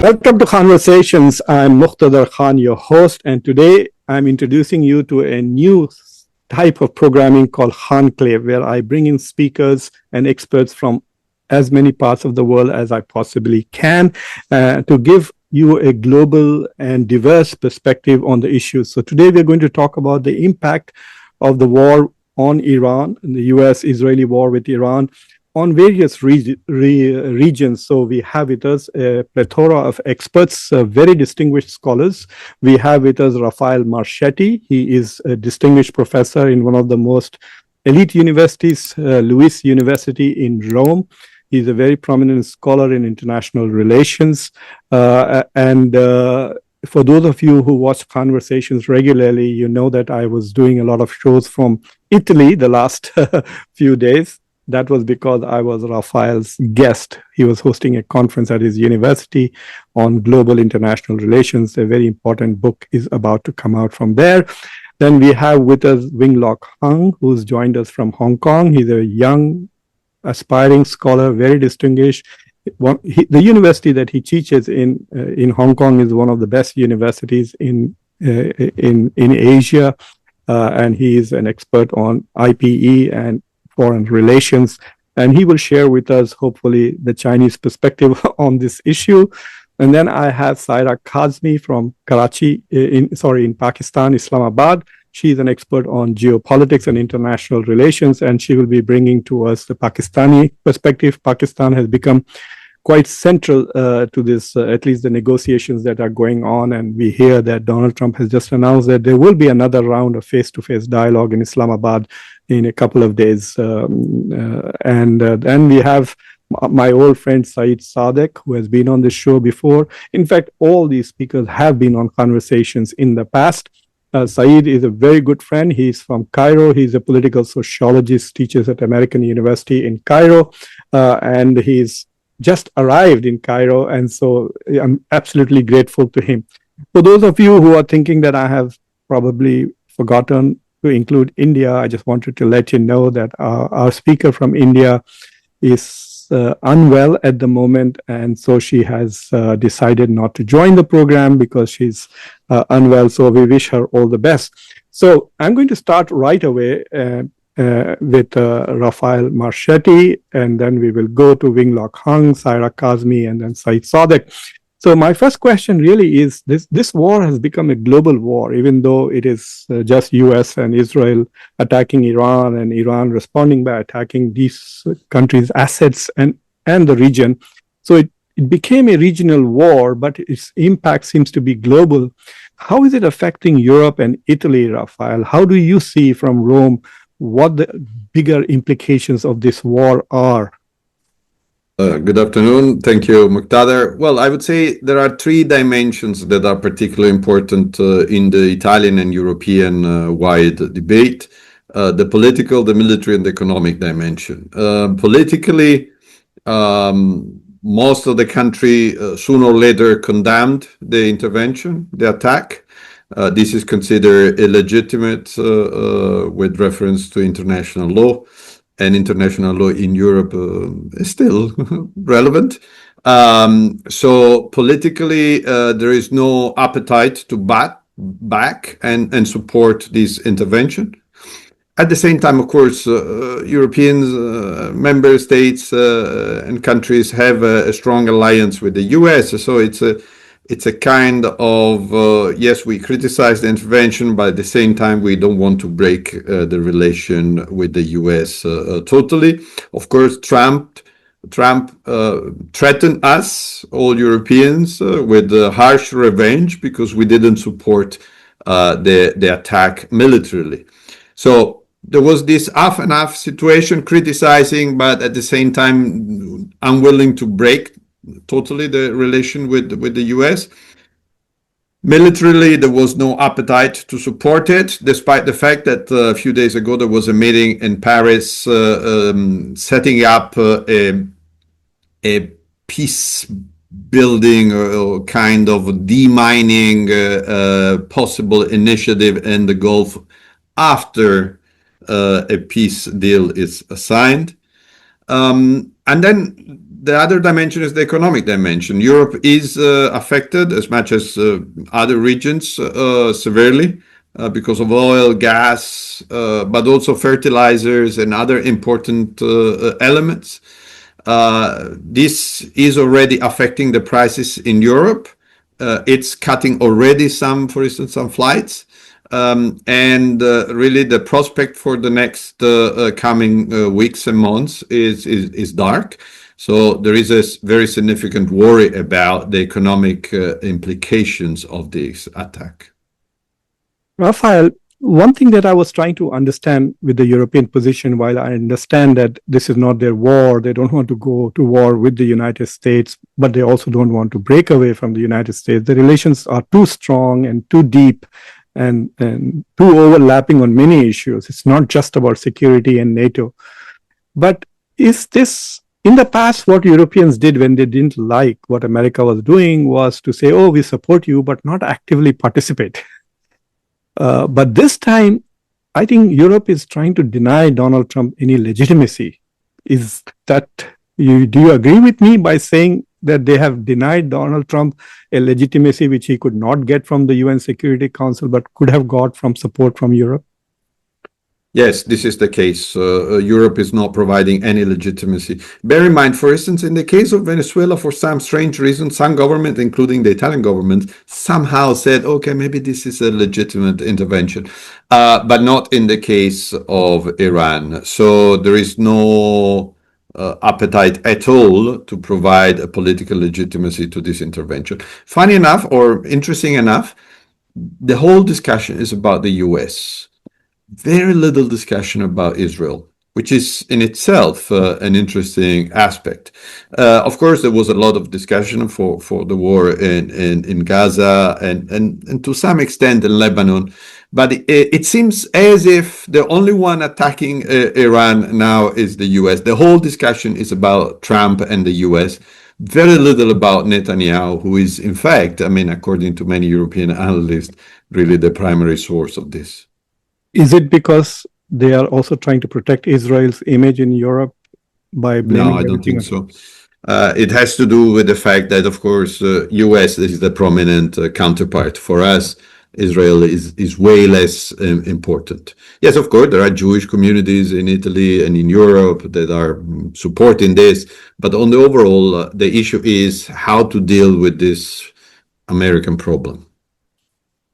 Welcome to Khanversations. I'm Muqtedar Khan, your host, and today I'm introducing you to a new type of programming called Khanclave, where I bring in speakers and experts from as many parts of the world as I possibly can to give you a global and diverse perspective on the issues. So today we're going to talk about the impact of the war on Iran, the US-Israeli war with Iran, on various regions. So we have with us a plethora of experts, very distinguished scholars. We have with us Rafael Marchetti. He is a distinguished professor in one of the most elite universities, Luis University in Rome. He's a very prominent scholar in international relations. For those of you who watch Khanversations regularly, you know that I was doing a lot of shows from Italy the last few days. That was because I was Rafael's guest. He was hosting a conference at his university on global international relations. A very important book is about to come out from there. Then we have with us Winglok Hung, who's joined us from Hong Kong. He's a young, aspiring scholar, very distinguished. The university that he teaches in Hong Kong is one of the best universities in Asia, and he is an expert on IPE and foreign relations, and he will share with us, hopefully, the Chinese perspective on this issue. And then I have Saira Kazmi from Karachi, in Pakistan, Islamabad. She's an expert on geopolitics and international relations, and she will be bringing to us the Pakistani perspective. Pakistan has become quite central to this, at least the negotiations that are going on. And we hear that Donald Trump has just announced that there will be another round of face-to-face dialogue in Islamabad in a couple of days. Then we have my old friend Saeed Sadek, who has been on the show before. In fact, all these speakers have been on Khanversations in the past. Saeed is a very good friend. He's from Cairo. He's a political sociologist, teaches at American University in Cairo, and he's just arrived in Cairo, and so I'm absolutely grateful to him. For those of you who are thinking that I have probably forgotten to include India, I just wanted to let you know that our speaker from India is unwell at the moment, and so she has decided not to join the program because she's unwell, so we wish her all the best. So I'm going to start right away with Rafael Marchetti, and then we will go to Winglok Hung, Saira Kazmi, and then Saeed Sadek. So my first question really is, this war has become a global war, even though it is just US and Israel attacking Iran and Iran responding by attacking these countries' assets and the region. So it became a regional war, but its impact seems to be global. How is it affecting Europe and Italy, Rafael? How do you see from Rome what the bigger implications of this war are? Good afternoon. Thank you, Muqtedar. Well, I would say there are three dimensions that are particularly important in the Italian and European wide debate: the political, the military, and the economic dimension. Politically, most of the country sooner or later condemned the intervention, the attack. This is considered illegitimate with reference to international law, and international law in Europe is still relevant. So politically, there is no appetite to back and support this intervention. At the same time, of course, European member states and countries have a strong alliance with the US, so it's a kind of, yes, we criticize the intervention, but at the same time, we don't want to break the relation with the US totally. Of course, Trump threatened us, all Europeans, with harsh revenge because we didn't support the attack militarily. So there was this half and half situation, criticizing, but at the same time, unwilling to break totally the relation with the US. Militarily, there was no appetite to support it, despite the fact that a few days ago there was a meeting in Paris setting up a peace building or kind of demining possible initiative in the Gulf after a peace deal is signed. And then the other dimension is the economic dimension. Europe is affected as much as other regions severely because of oil, gas, but also fertilizers and other important elements. This is already affecting the prices in Europe. It's cutting already some, for instance, some flights. And really the prospect for the next coming weeks and months is dark. So there is a very significant worry about the economic implications of this attack. Raphael, one thing that I was trying to understand with the European position, while I understand that this is not their war, they don't want to go to war with the United States, but they also don't want to break away from the United States. The relations are too strong and too deep and too overlapping on many issues. It's not just about security and NATO. But is this, in the past, what Europeans did when they didn't like what America was doing was to say, oh, we support you, but not actively participate. But this time, I think Europe is trying to deny Donald Trump any legitimacy. Is that, do you agree with me by saying that they have denied Donald Trump a legitimacy which he could not get from the UN Security Council, but could have got from support from Europe? Yes, this is the case. Europe is not providing any legitimacy. Bear in mind, for instance, in the case of Venezuela, for some strange reason, some government, including the Italian government, somehow said, okay, maybe this is a legitimate intervention, but not in the case of Iran. So there is no appetite at all to provide a political legitimacy to this intervention. Funny enough, or interesting enough, the whole discussion is about the US. Very little discussion about Israel, which is in itself an interesting aspect. Of course, there was a lot of discussion for the war in Gaza and to some extent in Lebanon, but it seems as if the only one attacking Iran now is the US. The whole discussion is about Trump and the US. Very little about Netanyahu, who is, in fact, I mean, according to many European analysts, really the primary source of this. Is it because they are also trying to protect Israel's image in Europe by blaming? No, I don't think so. It has to do with the fact that, of course, US is the prominent counterpart. For us, Israel is way less important. Yes, of course, there are Jewish communities in Italy and in Europe that are supporting this. But on the overall, the issue is how to deal with this American problem.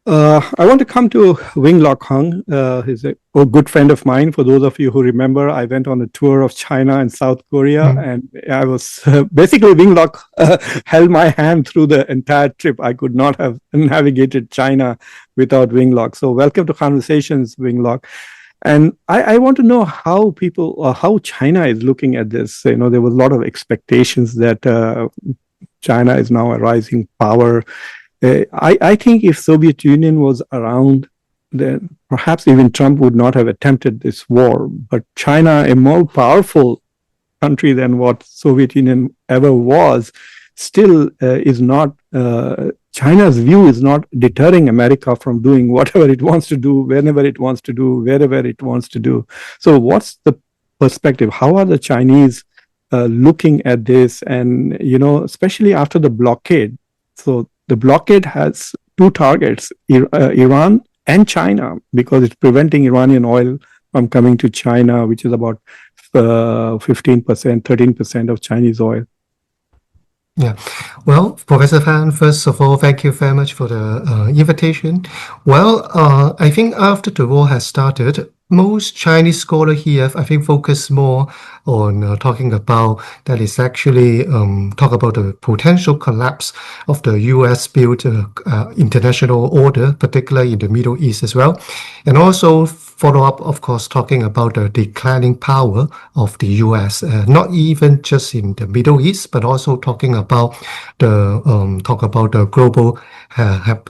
I want to come to Winglok Hung. He's a good friend of mine. For those of you who remember, I went on a tour of China and South Korea, and I was basically Winglok held my hand through the entire trip. I could not have navigated China without Winglok. So welcome to Khanversations, Winglok. And I want to know how people, how China is looking at this. You know, there was a lot of expectations that China is now a rising power. I think if Soviet Union was around, then perhaps even Trump would not have attempted this war. But China, a more powerful country than what Soviet Union ever was, still is not, China's view is not deterring America from doing whatever it wants to do, whenever it wants to do, wherever it wants to do. So what's the perspective? How are the Chinese looking at this? And, you know, especially after the blockade. So the blockade has two targets, Iran and China, because it's preventing Iranian oil from coming to China, which is about 15%, 13% of Chinese oil. Yeah. Well, Professor Khan, first of all, thank you very much for the invitation. Well, I think after the war has started, most Chinese scholars here, I think, focus more on talking about that is actually talk about the potential collapse of the US-built international order, particularly in the Middle East as well. And also follow up, of course, talking about the declining power of the US, not even just in the Middle East, but also talking about the global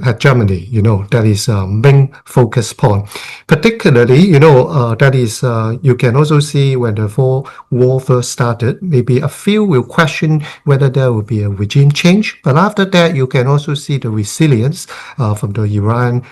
hegemony. You know, that is a main focus point. Particularly, you know, that is you can also see when the war first started, maybe a few will question whether there will be a regime change. But after that, you can also see the resilience from the Iran,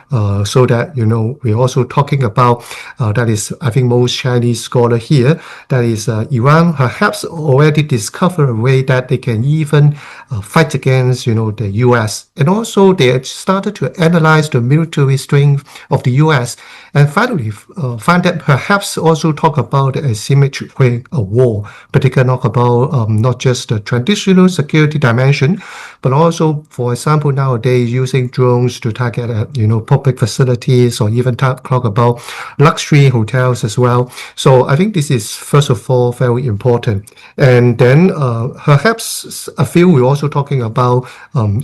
so that, we're also talking about, that is, I think most Chinese scholars here, that is, Iran perhaps already discovered a way that they can even fight against, the US. And also they started to analyze the military strength of the US. And finally, find that perhaps also talk about the asymmetric way of war, particularly talk about not just the traditional security dimension, but also, for example, nowadays using drones to target public facilities, or even talk about luxury hotels as well. So I think this is, first of all, very important. And then perhaps a few we're also talking about,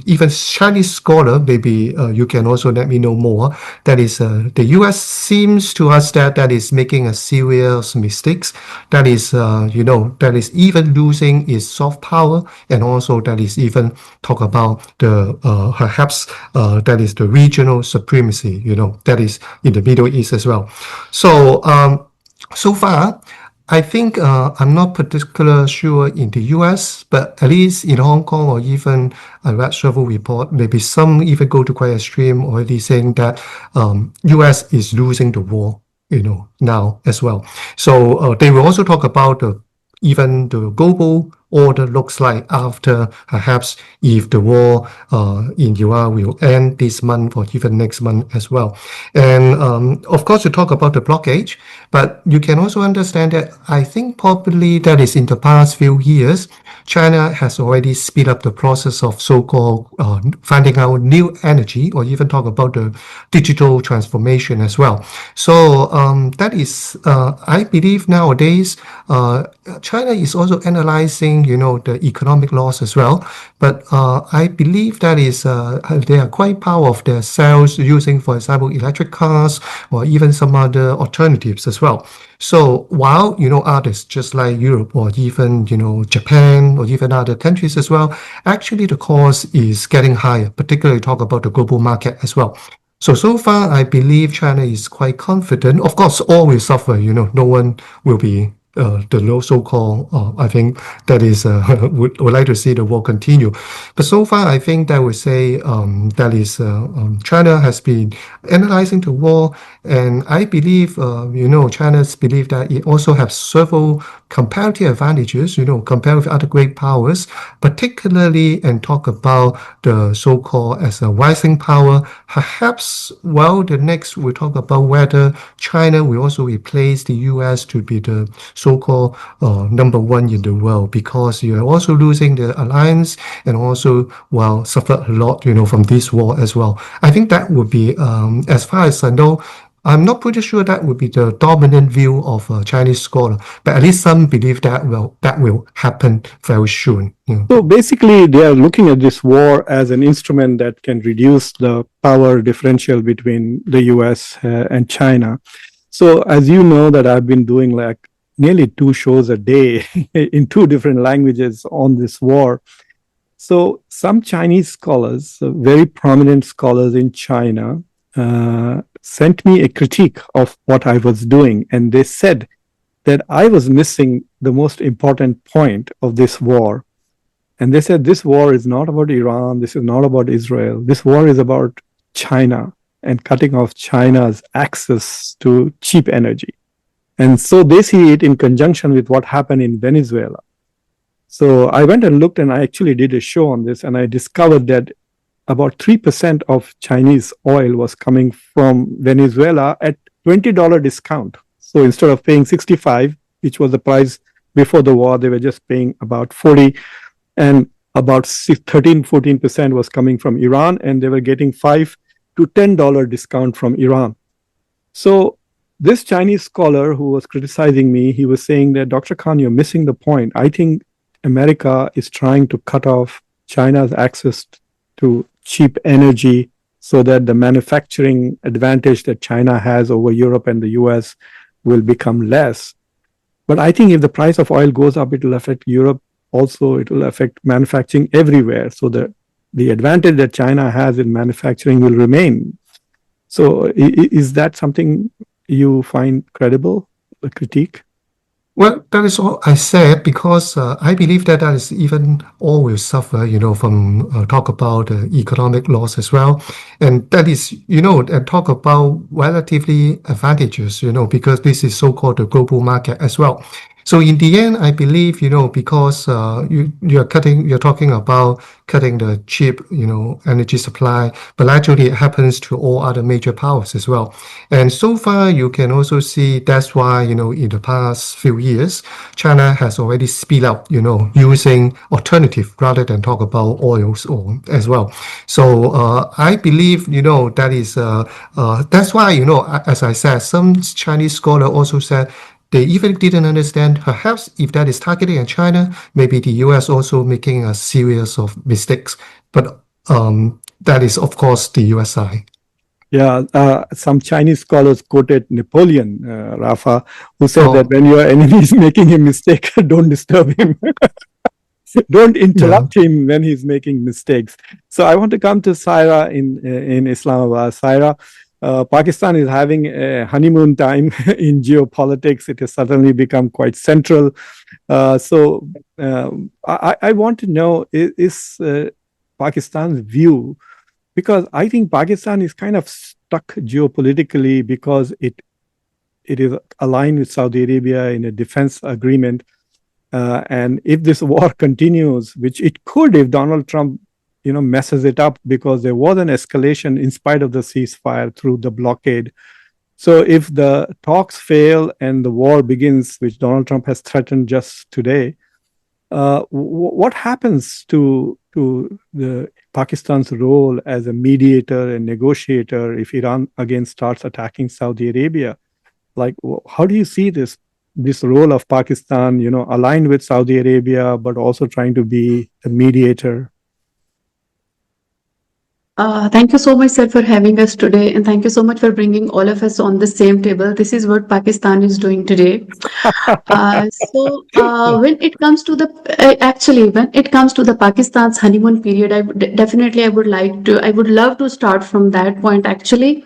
even Chinese scholar, maybe you can also let me know more. That is, the US seems to us that is making a serious mistakes. That is, that is even losing its soft power, and also that is even talk about the perhaps that is the regional supremacy, that is in the Middle East as well. So so far, I think I'm not particularly sure in the US, but at least in Hong Kong, or even I read several reports, maybe some even go to quite extreme, already saying that US is losing the war, now as well. So they will also talk about even the global order looks like after, perhaps, if the war in Iran will end this month or even next month as well. And of course, you talk about the blockade, but you can also understand that I think probably that is in the past few years, China has already speed up the process of so-called finding out new energy, or even talk about the digital transformation as well. So that is, I believe nowadays, China is also analyzing, the economic loss as well. But I believe that is they are quite proud of their sales using, for example, electric cars, or even some other alternatives as well. So while, others just like Europe, or even, Japan, or even other countries as well, actually the cost is getting higher, particularly talk about the global market as well. So far, I believe China is quite confident. Of course, all will suffer, no one will be the so-called, I think that is, would like to see the war continue. But so far, I think that would say that is, China has been analyzing the war, and I believe, China's believe that it also has several comparative advantages, compared with other great powers, particularly, and talk about the so-called as a rising power. Perhaps, well, the next we'll talk about whether China will also replace the US to be the so-called number one in the world, because you are also losing the alliance, and also, well, suffer a lot, from this war as well. I think that would be, as far as I know, I'm not pretty sure that would be the dominant view of a Chinese scholar, but at least some believe that will happen very soon. So basically, they are looking at this war as an instrument that can reduce the power differential between the US and China. So as you know, that I've been doing like nearly 2 shows a day in 2 different languages on this war. So some Chinese scholars, very prominent scholars in China, sent me a critique of what I was doing. And they said that I was missing the most important point of this war. And they said this war is not about Iran. This is not about Israel. This war is about China and cutting off China's access to cheap energy. And so they see it in conjunction with what happened in Venezuela. So I went and looked, and I actually did a show on this, and I discovered that about 3% of Chinese oil was coming from Venezuela at $20 discount. So instead of paying 65, which was the price before the war, they were just paying about 40, and about 13-14% was coming from Iran, and they were getting $5 to $10 discount from Iran. So this Chinese scholar who was criticizing me, he was saying that, Dr. Khan, you're missing the point. I think America is trying to cut off China's access to cheap energy so that the manufacturing advantage that China has over Europe and the US will become less. But I think if the price of oil goes up, it will affect Europe also. It will affect manufacturing everywhere. So the advantage that China has in manufacturing will remain. So is that something you find credible, a critique? Well, that is all I said because I believe that that is even all will suffer, from talk about economic loss as well. And that is, and talk about relatively advantages, because this is so-called the global market as well. So in the end, I believe, because you're talking about cutting the cheap, energy supply, but actually it happens to all other major powers as well. And so far, you can also see that's why, in the past few years, China has already speed up, using alternative rather than talk about oils or as well. So I believe, that is, that's why, as I said, some Chinese scholar also said they even didn't understand, perhaps if that is targeting at China, maybe the US also making a series of mistakes. But that is, of course, the US side. Yeah, some Chinese scholars quoted Napoleon, Rafa, who said that Oh, when your enemy is making a mistake, don't disturb him. Don't yeah. interrupt him when he's making mistakes. So I want to come to Saira in Islamabad. Saira, Pakistan is having a honeymoon time in geopolitics. It has suddenly become quite central. I want to know, is Pakistan's view, because I think Pakistan is kind of stuck geopolitically because it is aligned with Saudi Arabia in a defense agreement. And if this war continues, which it could if Donald Trump, messes it up, because there was an escalation in spite of the ceasefire through the blockade. So if the talks fail and the war begins, which Donald Trump has threatened just today, what happens to the Pakistan's role as a mediator and negotiator if Iran again starts attacking Saudi Arabia? Like, how do you see this role of Pakistan, aligned with Saudi Arabia, but also trying to be the mediator? Thank you so much, sir, for having us today, and thank you so much for bringing all of us on the same table. This is what Pakistan is doing today. When it comes to the actually, when it comes to the Pakistan's honeymoon period, definitely I would love to start from that point actually.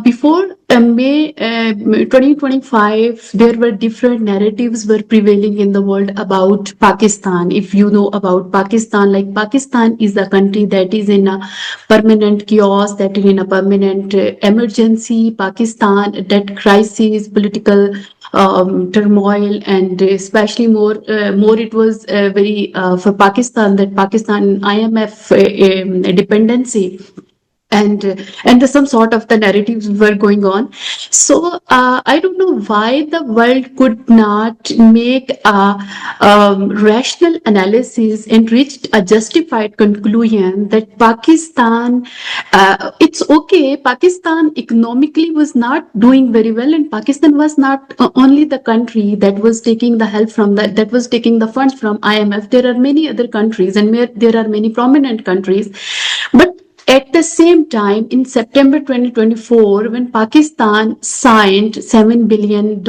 Before May 2025, there were different narratives were prevailing in the world about Pakistan. If you know about Pakistan, like Pakistan is a country that is in a permanent chaos, that is in a permanent emergency. Pakistan, debt crisis, political turmoil, and especially more it was very for Pakistan, that Pakistan IMF dependency, and some sort of the narratives were going on. So I don't know why the world could not make a rational analysis and reached a justified conclusion that Pakistan, it's okay, Pakistan economically was not doing very well, and Pakistan was not only the country that was taking the help from that was taking the funds from IMF. There are many other countries, and there are many prominent countries, but at the same time, in September 2024, when Pakistan signed $7 billion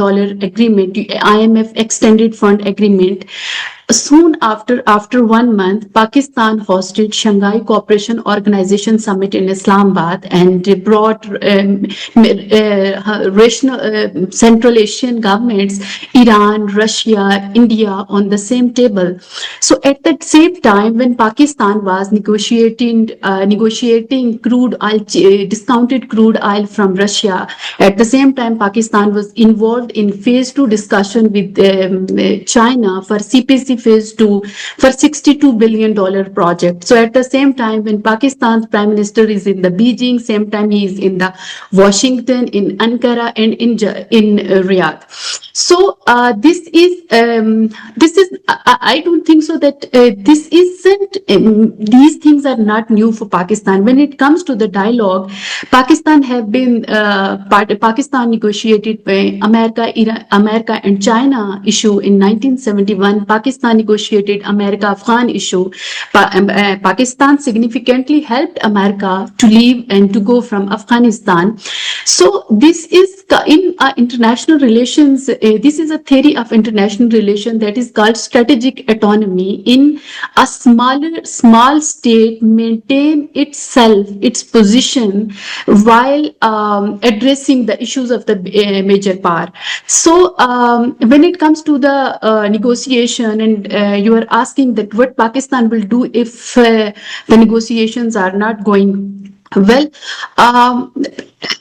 agreement, IMF extended fund agreement, soon after 1 month, Pakistan hosted Shanghai Cooperation Organization Summit in Islamabad and brought Central Asian governments, Iran, Russia, India, on the same table. So at the same time, when Pakistan was negotiating discounted crude oil from Russia, at the same time Pakistan was involved in phase 2 discussion with China for CPC phase 2 for $62 billion project. So at the same time, when Pakistan's Prime Minister is in the Beijing, same time he is in the Washington, in Ankara, and in Riyadh. So this is I don't think so that this isn't these things are not new for Pakistan. When it comes to the dialogue, Pakistan have been Pakistan negotiated by America and China issue in 1971. Pakistan Pakistan negotiated America-Afghan issue, Pakistan significantly helped America to leave and to go from Afghanistan. So this is in international relations. This is a theory of international relations that is called strategic autonomy. In a small state maintain its position while addressing the issues of the major power. So when it comes to the negotiation, and you are asking that what Pakistan will do if the negotiations are not going well.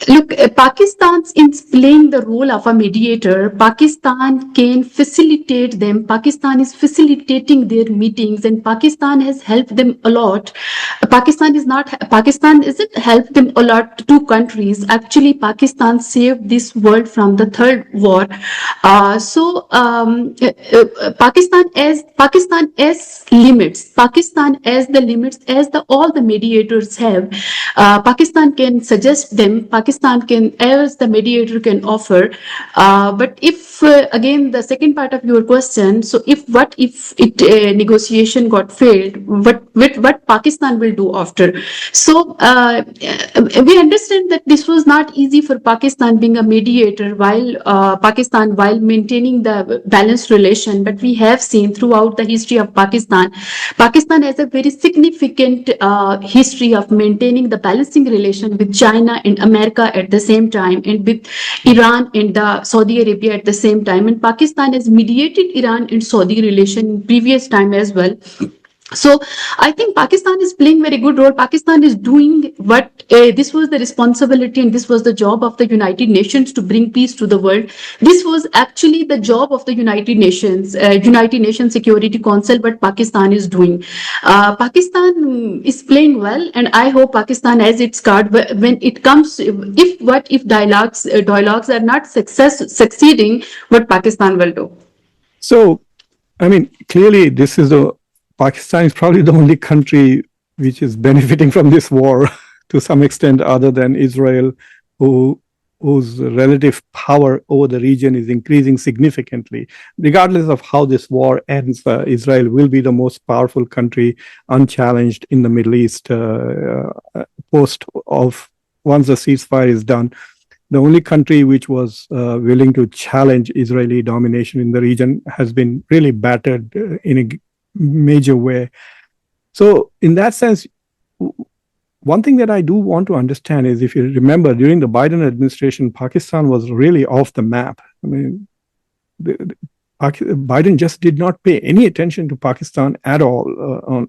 Look, Pakistan's in playing the role of a mediator. Pakistan can facilitate them. Pakistan is facilitating their meetings, and Pakistan has helped them a lot. Pakistan isn't helped them a lot. Two countries actually, Pakistan saved this world from the third war. Pakistan as limits. Pakistan as the limits as the all the mediators have. Pakistan can suggest them. Pakistan can, as the mediator, can offer. But if again the second part of your question, so if negotiation got failed, what Pakistan will do after? So we understand that this was not easy for Pakistan being a mediator while maintaining the balanced relation. But we have seen throughout the history of Pakistan has a very significant history of maintaining the balancing relation with China and America at the same time, and with Iran and Saudi Arabia at the same time. And Pakistan has mediated Iran and Saudi relation in previous time as well. So I think Pakistan is playing very good role. Pakistan is doing what this was the responsibility and this was the job of the United Nations to bring peace to the world. This was actually the job of the United Nations Security Council, what Pakistan is doing. Pakistan is playing well, and I hope Pakistan has its card when it comes. If dialogues are not succeeding, what Pakistan will do. So, I mean, clearly this is Pakistan is probably the only country which is benefiting from this war to some extent, other than Israel, whose relative power over the region is increasing significantly. Regardless of how this war ends, Israel will be the most powerful country unchallenged in the Middle East once the ceasefire is done. The only country which was willing to challenge Israeli domination in the region has been really battered in a major way. So in that sense, one thing that I do want to understand is, if you remember, during the Biden administration, Pakistan was really off the map. I mean, Biden just did not pay any attention to Pakistan at all.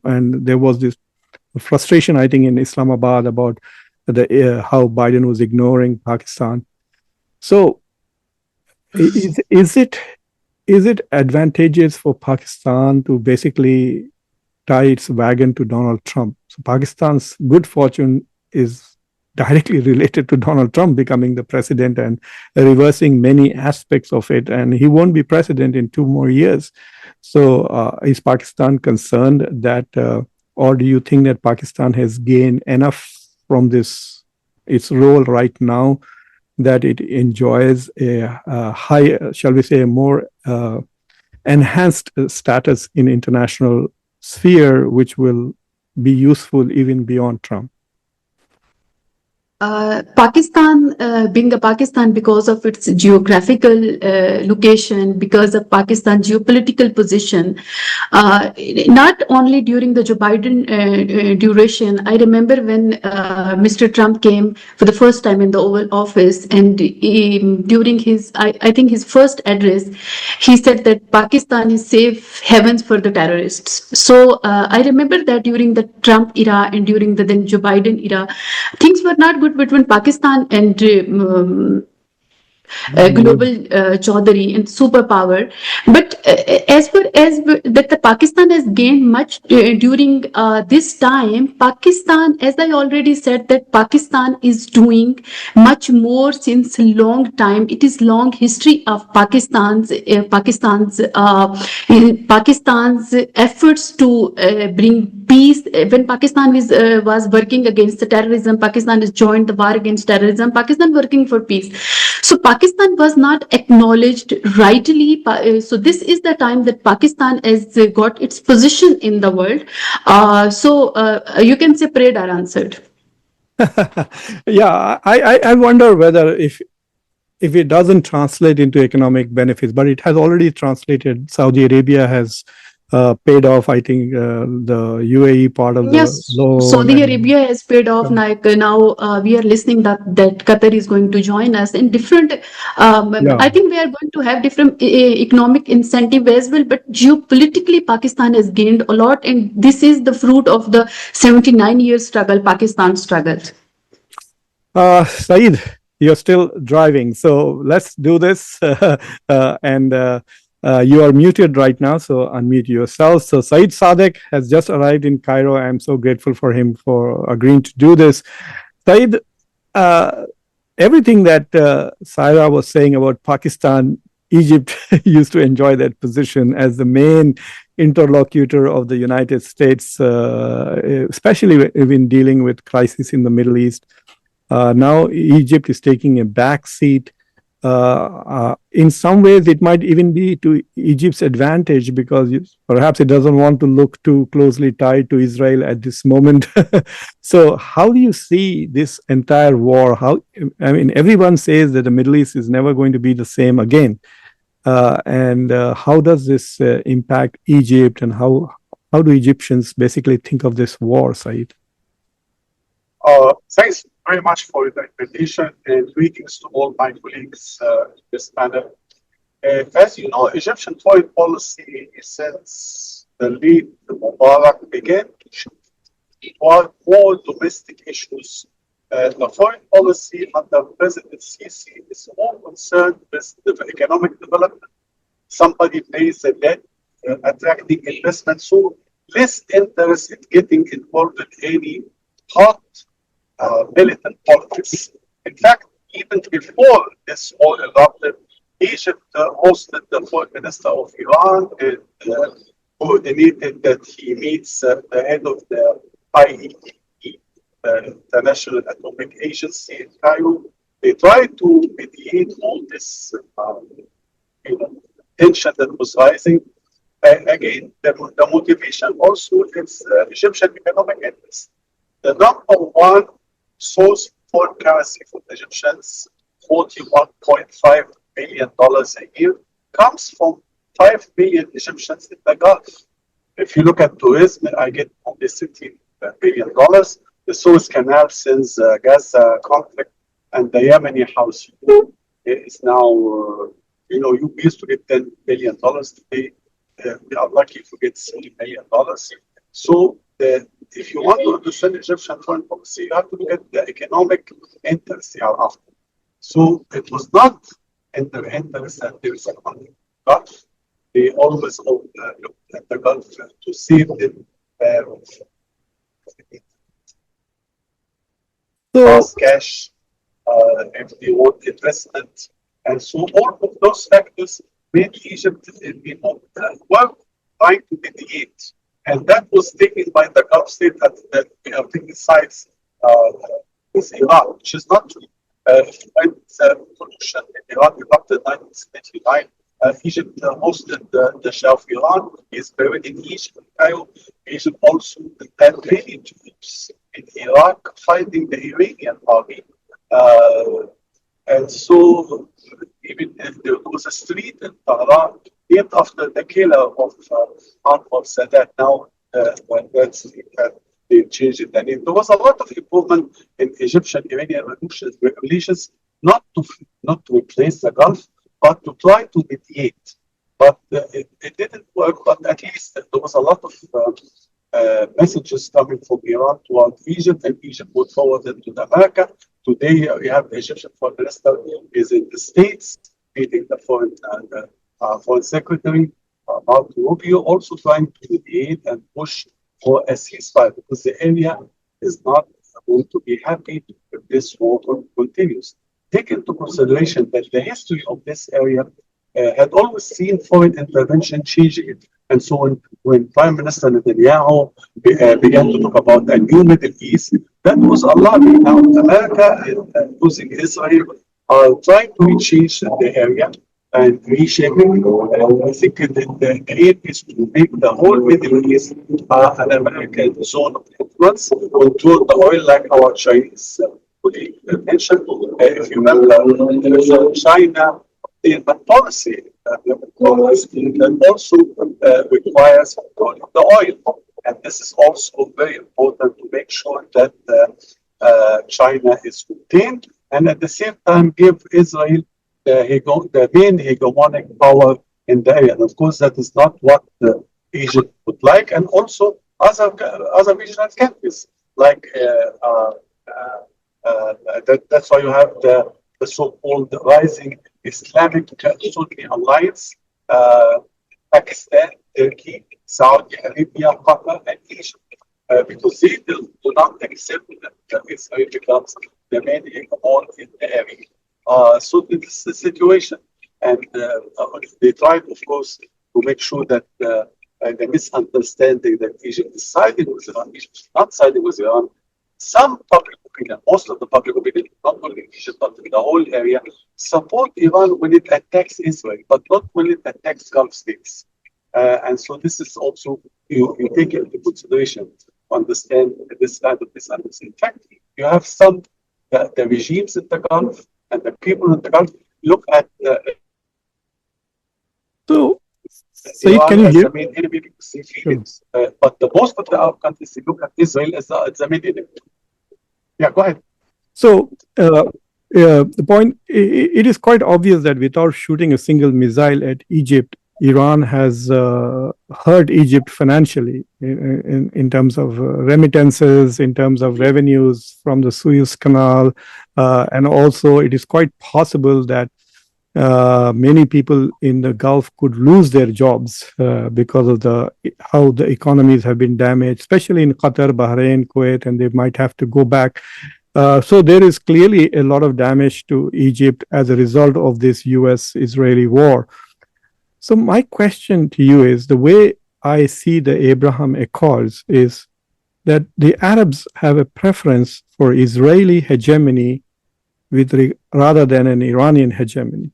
And there was this frustration, I think, in Islamabad about how Biden was ignoring Pakistan. So is it advantageous for Pakistan to basically tie its wagon to Donald Trump? So Pakistan's good fortune is directly related to Donald Trump becoming the president and reversing many aspects of it. And he won't be president in 2 more years. So is Pakistan concerned that, or do you think that Pakistan has gained enough from its role right now that it enjoys a high, shall we say, a more enhanced status in international sphere, which will be useful even beyond Trump? Pakistan, being a Pakistan because of its geographical location, because of Pakistan's geopolitical position, not only during the Joe Biden duration. I remember when Mr. Trump came for the first time in the Oval Office, and during his, I think his first address, he said that Pakistan is safe havens for the terrorists. So I remember that during the Trump era and during the then Joe Biden era, things were not good between Pakistan and global Chaudhary and superpower. But as far as that the Pakistan has gained much during this time, Pakistan, as I already said, that Pakistan is doing much more since a long time. It is long history of Pakistan's efforts to bring peace. When Pakistan was working against the terrorism, Pakistan has joined the war against terrorism. Pakistan working for peace. So Pakistan Pakistan was not acknowledged rightly. So this is the time that Pakistan has got its position in the world. You can say prayed are answered. Yeah, I wonder whether if it doesn't translate into economic benefits, but it has already translated. Saudi Arabia has paid off, I think, the UAE part of the Yes, loan. Saudi And Arabia has paid off. Like now, we are listening that Qatar is going to join us in different. yeah, I think we are going to have different economic incentive as well. But geopolitically, Pakistan has gained a lot, and this is the fruit of the 79-year struggle Pakistan struggled. Saeed, you're still driving, so let's do this. And you are muted right now, so unmute yourself. So Saeed Sadek has just arrived in Cairo. I'm so grateful for him for agreeing to do this. Saeed, everything that Saira was saying about Pakistan, Egypt used to enjoy that position as the main interlocutor of the United States, especially when dealing with crisis in the Middle East. Now Egypt is taking a back seat. In some ways, it might even be to Egypt's advantage because perhaps it doesn't want to look too closely tied to Israel at this moment. So, how do you see this entire war? I mean, everyone says that the Middle East is never going to be the same again. And how does this impact Egypt, and how do Egyptians basically think of this war, Saeed? Thanks very much for the invitation and greetings to all my colleagues in this panel. As you know, Egyptian foreign policy since the late Mubarak began to shift toward more domestic issues. The foreign policy under President Sisi is more concerned with the economic development. Somebody pays the debt, attracting investment, so less interest in getting involved in any hot militant politics. In fact, even before this war erupted, Egypt hosted the foreign minister of Iran and coordinated that he meets the head of the IAEA, the International Atomic Agency in Cairo. They tried to mediate all this tension that was rising. Again, the motivation also is Egyptian economic interest. The number one source foreign currency for the Egyptians, $41.5 billion a year, comes from 5 million Egyptians in the Gulf. If you look at tourism, I get only $16 billion. The Suez Canal since Gaza conflict and the Yemeni house is now, you used to get $10 billion. Today, we are lucky if we get $30 million. So if you want to understand Egyptian foreign policy, you have to look at the economic interests they are after. So it was not in their interest that there is a Gulf. They always looked at the Gulf to save them fast cash, if they want investment. And so all of those factors made Egypt work trying to mediate. And that was taken by the Gulf state that we are taking sides with Iran, which is not true. When the revolution in Iran erupted in 1979, Egypt hosted the Shah of Iran. He is buried in Egypt, Cairo. Egypt also had many troops in Iraq fighting the Iranian army. And so, even if there was a street in Tehran named after the killer of Anwar Sadat, now when they changed the name, there was a lot of improvement in Egyptian-Iranian relations, not to replace the Gulf, but to try to mediate. But it didn't work, but at least there was a lot of messages coming from Iran toward Egypt, and Egypt would forward them to America. Today, we have the Egyptian foreign minister is in the States, meeting the foreign secretary, Marco Rubio, also trying to mediate and push for a ceasefire, because the area is not going to be happy if this war continues. Take into consideration that the history of this area had always seen foreign intervention changing it. And so when Prime Minister Netanyahu began to talk about a new Middle East, that was alarming. Now America is using Israel are trying to change the area and reshaping. I think the aim is to make the whole Middle East an American zone of influence, control the oil like our Chinese colleague mentioned. If you remember, China, the policy that also requires controlling the oil. And this is also very important to make sure that China is contained and at the same time give Israel the main hegemonic power in the area. And of course, that is not what Egypt would like, and also other regional countries like that's why you have the so-called rising Islamic Sunni alliance, Pakistan, Turkey, Saudi Arabia, Qatar, and Egypt. Because they do not accept that Israel becomes the main hegemon in the area. So this is the situation. And they tried, of course, to make sure that the misunderstanding that Egypt is siding with Iran, Egypt is not siding with Iran. Some public opinion, most of the public opinion, not only Egypt, but in the whole area, support Iran when it attacks Israel, but not when it attacks Gulf states. And so this is also, you take it into consideration to understand this kind of misunderstanding. In fact, you have some, the regimes in the Gulf and the people in the Gulf look at So, Said, Iran can you as hear? the main enemy because they feel it. But most of the Arab countries, they look at Israel as the main enemy. Yeah, go ahead. So, the point, it is quite obvious that without shooting a single missile at Egypt, Iran has hurt Egypt financially in terms of remittances, in terms of revenues from the Suez Canal. And also, it is quite possible that many people in the Gulf could lose their jobs because of how the economies have been damaged, especially in Qatar, Bahrain, Kuwait, and they might have to go back. So there is clearly a lot of damage to Egypt as a result of this US-Israeli war. So my question to you is, the way I see the Abraham Accords is that the Arabs have a preference for Israeli hegemony rather than an Iranian hegemony.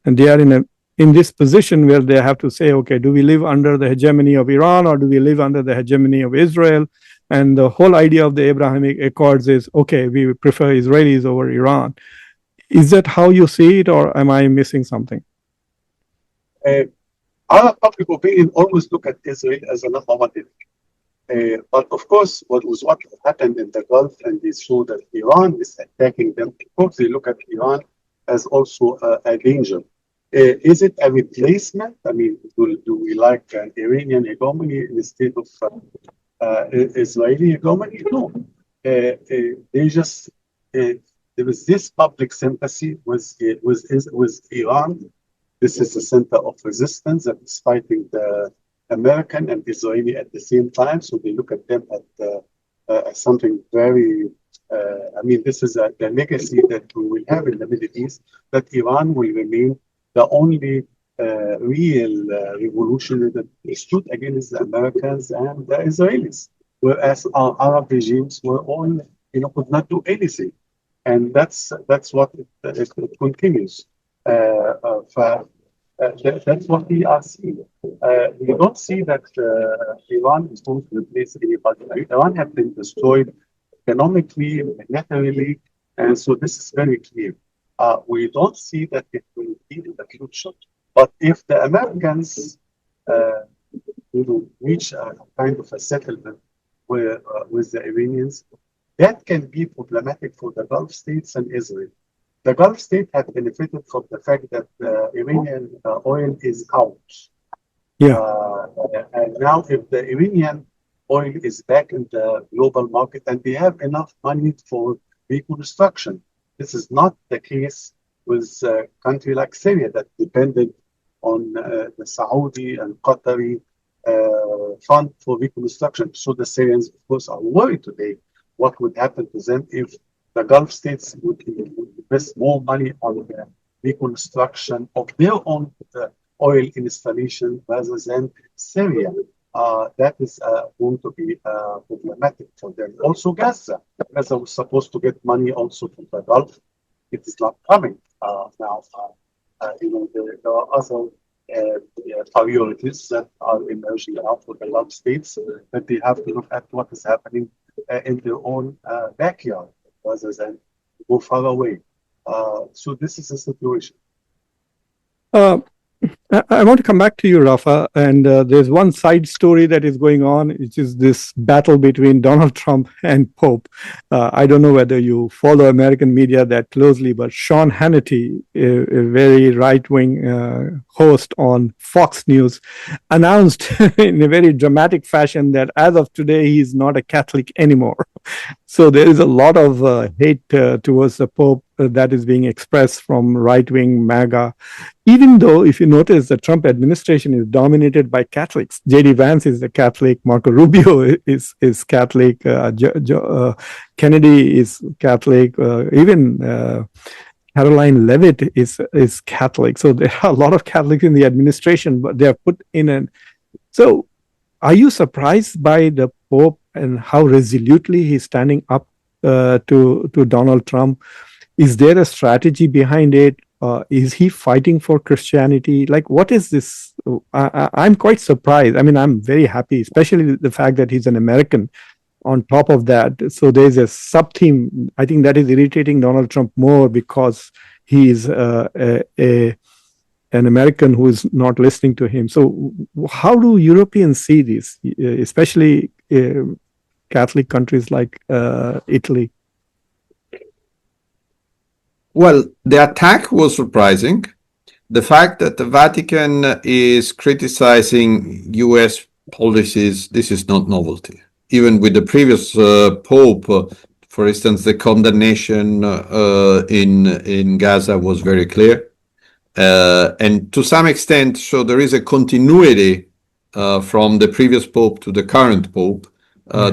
And they are in this position where they have to say, okay, do we live under the hegemony of Iran or do we live under the hegemony of Israel? And the whole idea of the Abrahamic Accords is, okay, we prefer Israelis over Iran. Is that how you see it, or am I missing something? Our public opinion always look at Israel as a number one enemy. But of course, what happened in the Gulf, and they saw that Iran is attacking them. Of course, they look at Iran as also a danger. Is it a replacement? I mean, do we like an Iranian hegemony instead of Israeli hegemony? No. They just there is this public sympathy with Iran. This is the center of resistance that is fighting the American and Israeli at the same time. So they look at them as something very. I mean, this is the legacy that we will have in the Middle East, that Iran will remain the only real revolution that stood against the Americans and the Israelis, whereas our Arab regimes were all, could not do anything. And that's what it continues. That's what we are seeing. We don't see that Iran is going to replace anybody. Iran has been destroyed economically, militarily, and so this is very clear. We don't see that it will be in the future. But if the Americans reach a kind of a settlement with the Iranians, that can be problematic for the Gulf states and Israel. The Gulf states have benefited from the fact that Iranian oil is out. Yeah. And now if the Iranian oil is back in the global market and they have enough money for reconstruction, this is not the case with a country like Syria that depended on the Saudi and Qatari fund for reconstruction. So the Syrians, of course, are worried today what would happen to them if the Gulf states would invest more money on the reconstruction of their own oil installation rather than Syria. That is going to be problematic for them. Also, Gaza. Gaza was supposed to get money also from the Gulf. it is not coming now. There are other priorities that are emerging now for the Gulf states that they have to look at what is happening in their own backyard rather than go far away. So this is the situation. Uh, I want to come back to you, Rafa. And there's one side story that is going on, which is this battle between Donald Trump and Pope. I don't know whether you follow American media that closely, but Sean Hannity, a very right-wing host on Fox News, announced in a very dramatic fashion that as of today, he's not a Catholic anymore. So there is a lot of hate towards the Pope that is being expressed from right-wing MAGA. Even though, if you notice, the Trump administration is dominated by Catholics. J.D. Vance is a Catholic. Marco Rubio is Catholic. Kennedy is Catholic. Even Caroline Leavitt is Catholic. So there are a lot of Catholics in the administration, but they are put in an. So, are you surprised by the Pope and how resolutely he's standing up to Donald Trump? Is there a strategy behind it? Is he fighting for Christianity? Like, what is this? I'm quite surprised. I mean, I'm very happy, especially the fact that he's an American on top of that. So there's a sub-theme, I think, that is irritating Donald Trump more because he is an American who is not listening to him. So how do Europeans see this, especially Catholic countries like Italy? Well, the attack was surprising. The fact that the Vatican is criticizing US policies, this is not novelty. Even with the previous Pope, for instance, the condemnation in Gaza was very clear. And to some extent, so there is a continuity from the previous Pope to the current Pope.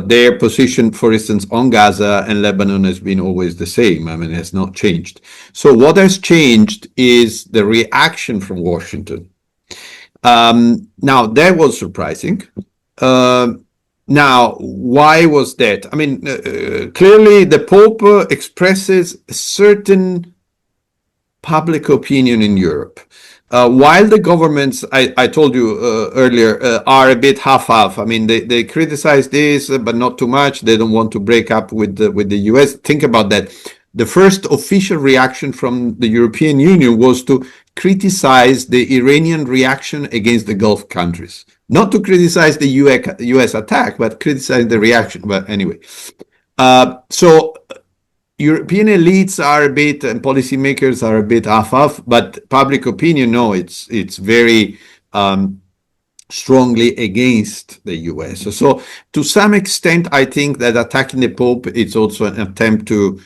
Their position, for instance, on Gaza and Lebanon has been always the same. I mean, it has not changed. So what has changed is the reaction from Washington. Now, that was surprising. Now, why was that? I mean, clearly the Pope expresses a certain public opinion in Europe. While the governments, I told you earlier, are a bit half-half. I mean, they criticize this, but not too much. They don't want to break up with the US. Think about that. The first official reaction from the European Union was to criticize the Iranian reaction against the Gulf countries. Not to criticize the US attack, but criticize the reaction. But anyway, so European elites are a bit, and policymakers are a bit half-half, but public opinion, no, it's very strongly against the US. So to some extent, I think that attacking the Pope is also an attempt to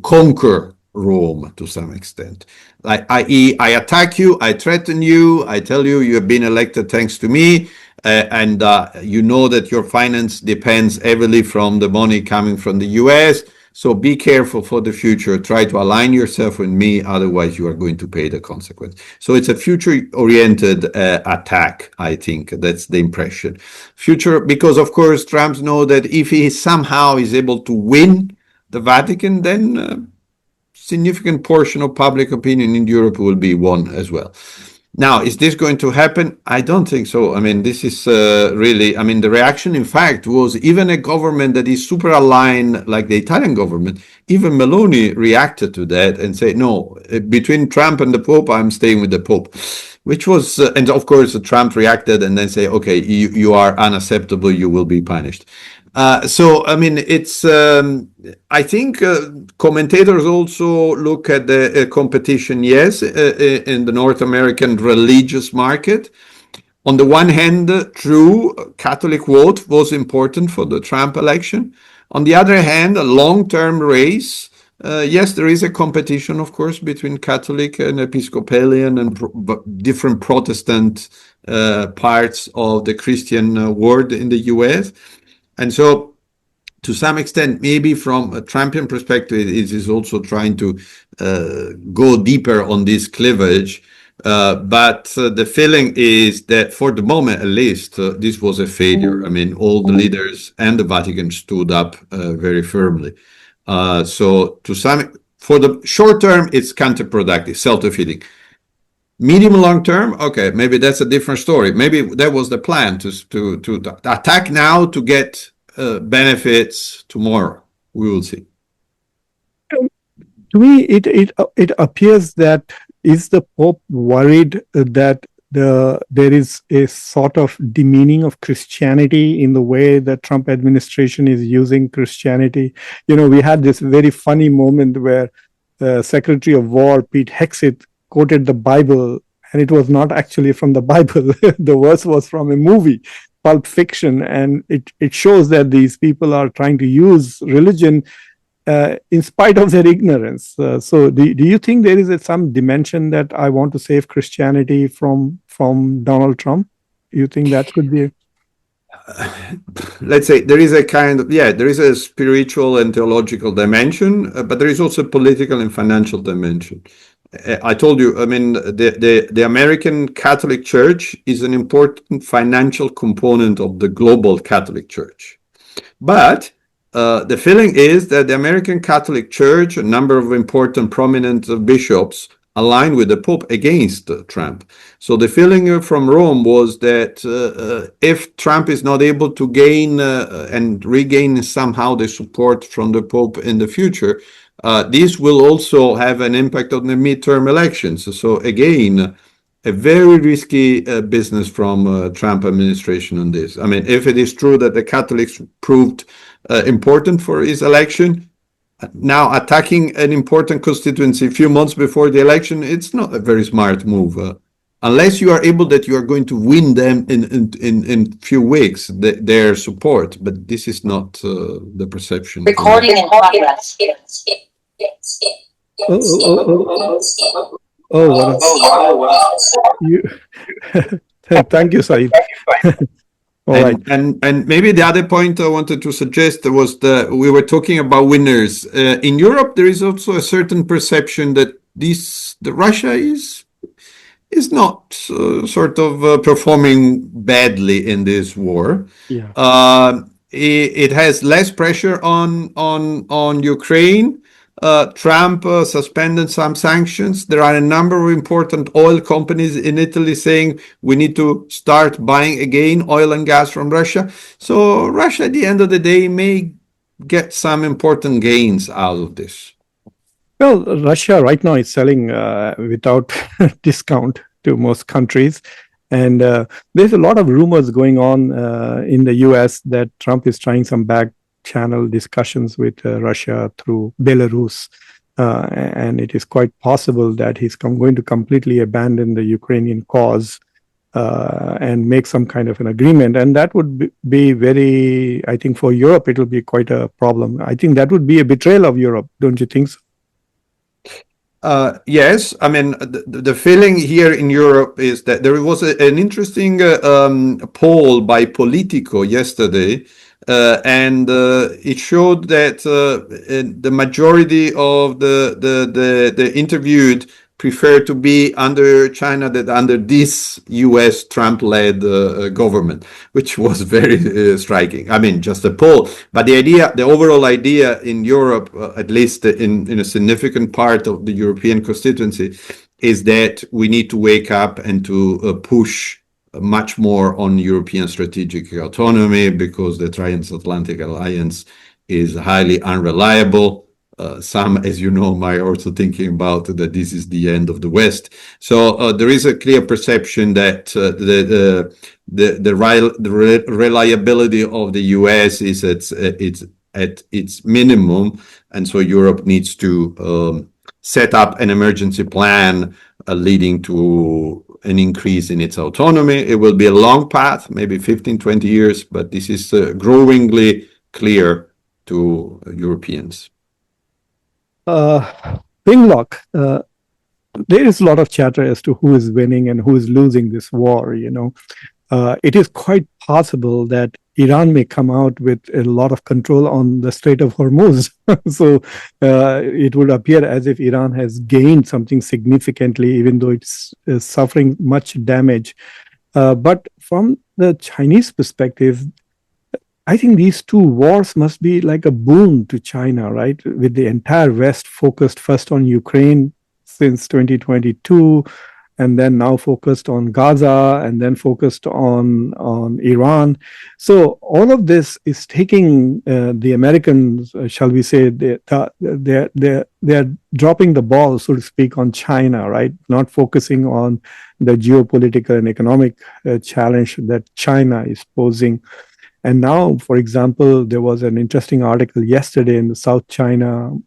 conquer Rome to some extent. Like, i.e., I attack you, I threaten you, I tell you you have been elected thanks to me, and you know that your finance depends heavily from the money coming from the US. So be careful for the future. Try to align yourself with me, otherwise you are going to pay the consequence. So it's a future-oriented attack, I think. That's the impression. Future, because of course Trump knows that if he somehow is able to win the Vatican, then significant portion of public opinion in Europe will be won as well. Now, is this going to happen? I don't think so. I mean, this is really, I mean, the reaction, in fact, was even a government that is super aligned, like the Italian government, even Meloni reacted to that and said, no, between Trump and the Pope, I'm staying with the Pope, which was, and of course, Trump reacted and then say, okay, you are unacceptable, you will be punished. So, I mean, it's, I think commentators also look at the competition, yes, in the North American religious market. On the one hand, true, Catholic vote was important for the Trump election. On the other hand, a long-term race, yes, there is a competition, of course, between Catholic and Episcopalian and different Protestant parts of the Christian world in the US. And so, to some extent, maybe from a Trumpian perspective, it is also trying to go deeper on this cleavage. But the feeling is that for the moment, at least, this was a failure. I mean, all the leaders and the Vatican stood up very firmly. So for the short term, it's counterproductive, self-defeating. Medium long term, okay, maybe that's a different story. Maybe that was the plan to attack now to get benefits tomorrow. We will see. To me, it appears that is the Pope worried that there is a sort of demeaning of Christianity in the way the Trump administration is using Christianity. You know, we had this very funny moment where Secretary of War Pete Hegseth quoted the Bible, and it was not actually from the Bible. The verse was from a movie, Pulp Fiction, and it shows that these people are trying to use religion in spite of their ignorance. So do you think there is some dimension that I want to save Christianity from Donald Trump? You think that could be let's say there is a kind of, there is a spiritual and theological dimension, but there is also a political and financial dimension. I told you, I mean, the American Catholic Church is an important financial component of the global Catholic Church. But the feeling is that the American Catholic Church, a number of important prominent bishops, aligned with the Pope against Trump. So the feeling from Rome was that if Trump is not able to gain and regain somehow the support from the Pope in the future, this will also have an impact on the midterm elections. So again, a very risky business from Trump administration on this. I mean, if it is true that the Catholics proved important for his election, now attacking an important constituency a few months before the election, it's not a very smart move. Unless you are able that you are going to win them in few weeks, their support. But this is not the perception. Recording in progress. Thank you, Saeed. All right. And maybe the other point I wanted to suggest was we were talking about winners. In Europe, there is also a certain perception that Russia is not sort of performing badly in this war. Yeah. It has less pressure on Ukraine. Trump suspended some sanctions. There are a number of important oil companies in Italy saying we need to start buying again oil and gas from Russia. So Russia, at the end of the day, may get some important gains out of this. Well, Russia right now is selling without discount to most countries. And there's a lot of rumors going on in the US that Trump is trying some back channel discussions with Russia through Belarus. And it is quite possible that he's going to completely abandon the Ukrainian cause and make some kind of an agreement. And that would be very, I think for Europe, it will be quite a problem. I think that would be a betrayal of Europe. Don't you think so? Yes, I mean, the feeling here in Europe is that there was an interesting poll by Politico yesterday, and it showed that the majority of the interviewed prefer to be under China than under this US Trump-led government, which was very striking. I mean, just a poll, but the overall idea in Europe, at least in a significant part of the European constituency, is that we need to wake up and to push much more on European strategic autonomy, because the transatlantic alliance is highly unreliable. Some, as you know, are also thinking about that this is the end of the West. So there is a clear perception that the reliability of the US is at its minimum, and so Europe needs to set up an emergency plan leading to an increase in its autonomy. It will be a long path, maybe 15, 20 years, but this is growingly clear to Europeans. Pinglock, there is a lot of chatter as to who is winning and who is losing this war. You know, it is quite possible that Iran may come out with a lot of control on the Strait of Hormuz. So it would appear as if Iran has gained something significantly, even though it's suffering much damage. But from the Chinese perspective, I think these two wars must be like a boon to China, right? With the entire West focused first on Ukraine since 2022, and then now focused on Gaza, and then focused on Iran. So all of this is taking the Americans, shall we say, they're dropping the ball, so to speak, on China, right? Not focusing on the geopolitical and economic challenge that China is posing. And now, for example, there was an interesting article yesterday in the South China,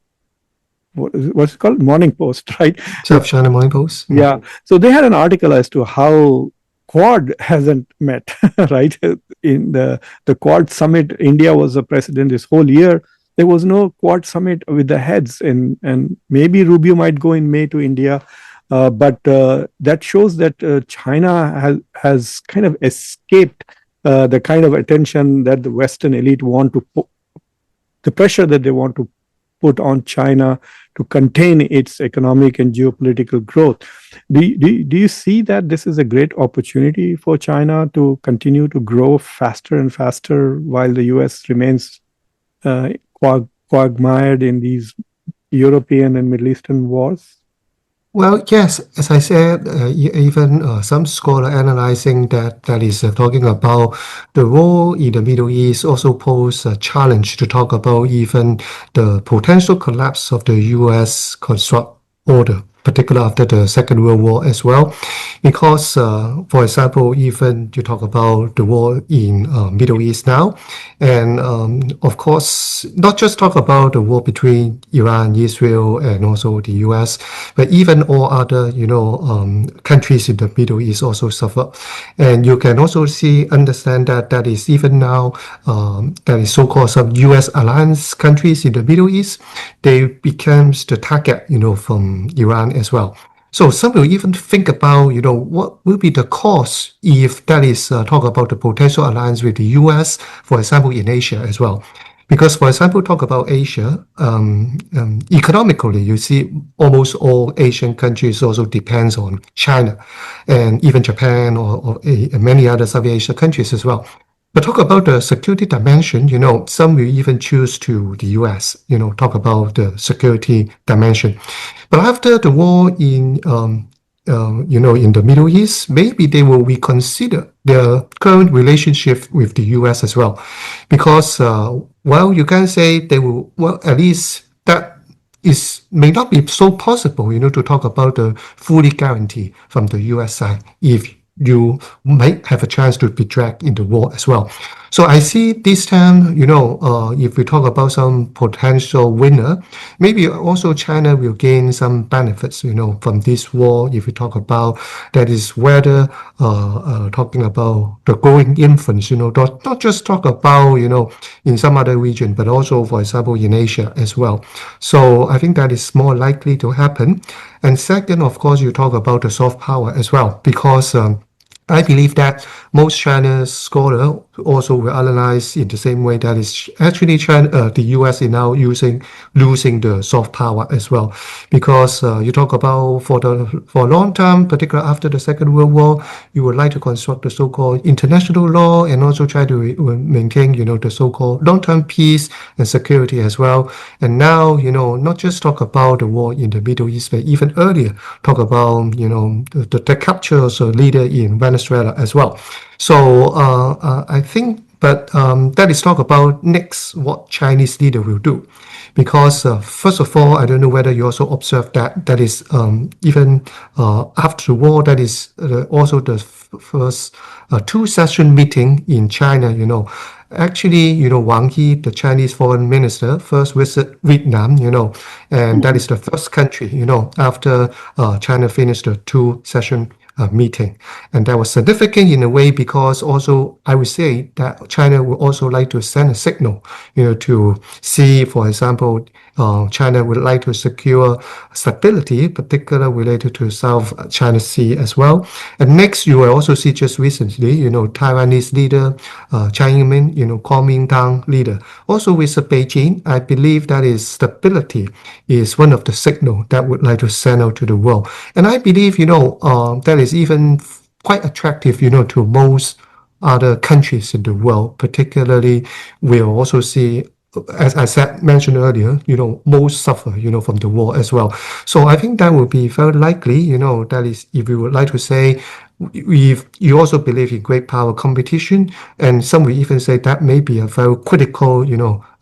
what's it called? Morning Post, right? South China Morning Post. Yeah. So they had an article as to how Quad hasn't met, right? In the Quad summit, India was the president this whole year. There was no Quad summit with the heads, and maybe Rubio might go in May to India. But that shows that China has kind of escaped the kind of attention that the Western elite want to put, the pressure that they want to put on China to contain its economic and geopolitical growth. Do you see that this is a great opportunity for China to continue to grow faster and faster while the US remains quagmired in these European and Middle Eastern wars? Well, yes, as I said, even some scholar analyzing that is talking about the war in the Middle East also pose a challenge to talk about even the potential collapse of the U.S. construct order, particularly after the Second World War as well. Because, for example, even you talk about the war in Middle East now, and of course, not just talk about the war between Iran, Israel, and also the U.S., but even all other, countries in the Middle East also suffer. And you can also understand that is even now, that is so-called some U.S. alliance countries in the Middle East, they becomes the target, from Iran as well. So some will even think about, what will be the cost if that is talk about the potential alliance with the U.S., for example, in Asia as well. Because, for example, talk about Asia, economically, you see almost all Asian countries also depends on China, and even Japan or many other South Asia countries as well. But talk about the security dimension, some will even choose to the US, talk about the security dimension. But after the war in the Middle East, maybe they will reconsider their current relationship with the US as well. Because, you can say they will, at least that may not be so possible, to talk about the fully guarantee from the US side if you might have a chance to be dragged into war as well. So I see this time, if we talk about some potential winner, maybe also China will gain some benefits, from this war. If we talk about that is whether talking about the growing influence, not just talk about, in some other region, but also, for example, in Asia as well. So I think that is more likely to happen. And second, of course, you talk about the soft power as well, because I believe that most China's scholars also will analyze in the same way that is actually China, the US is now losing the soft power as well, because you talk about for a long time, particularly after the Second World War, you would like to construct the so-called international law and also try to maintain, the so-called long-term peace and security as well. And now, not just talk about the war in the Middle East, but even earlier talk about, the capture of a leader in Venezuela as well. So I think, but that is talk about next what Chinese leader will do, because first of all, I don't know whether you also observe that is even after the war, that is also the first two-session meeting in China. Actually, Wang Yi, the Chinese foreign minister, first visit Vietnam, and that is the first country, after China finished the two-session meeting. And that was significant in a way because also I would say that China would also like to send a signal, to see, for example, China would like to secure stability, particularly related to South China Sea as well. And next, you will also see just recently, Taiwanese leader, Chiang Kai-shek, Kuomintang leader. Also with Beijing, I believe that is stability is one of the signals that would like to send out to the world. And I believe, that is even quite attractive, to most other countries in the world. Particularly, we'll also see, as I said, mentioned earlier, most suffer, from the war as well. So I think that would be very likely, that is, if we would like to say, if you also believe in great power competition, and some will even say that may be a very critical,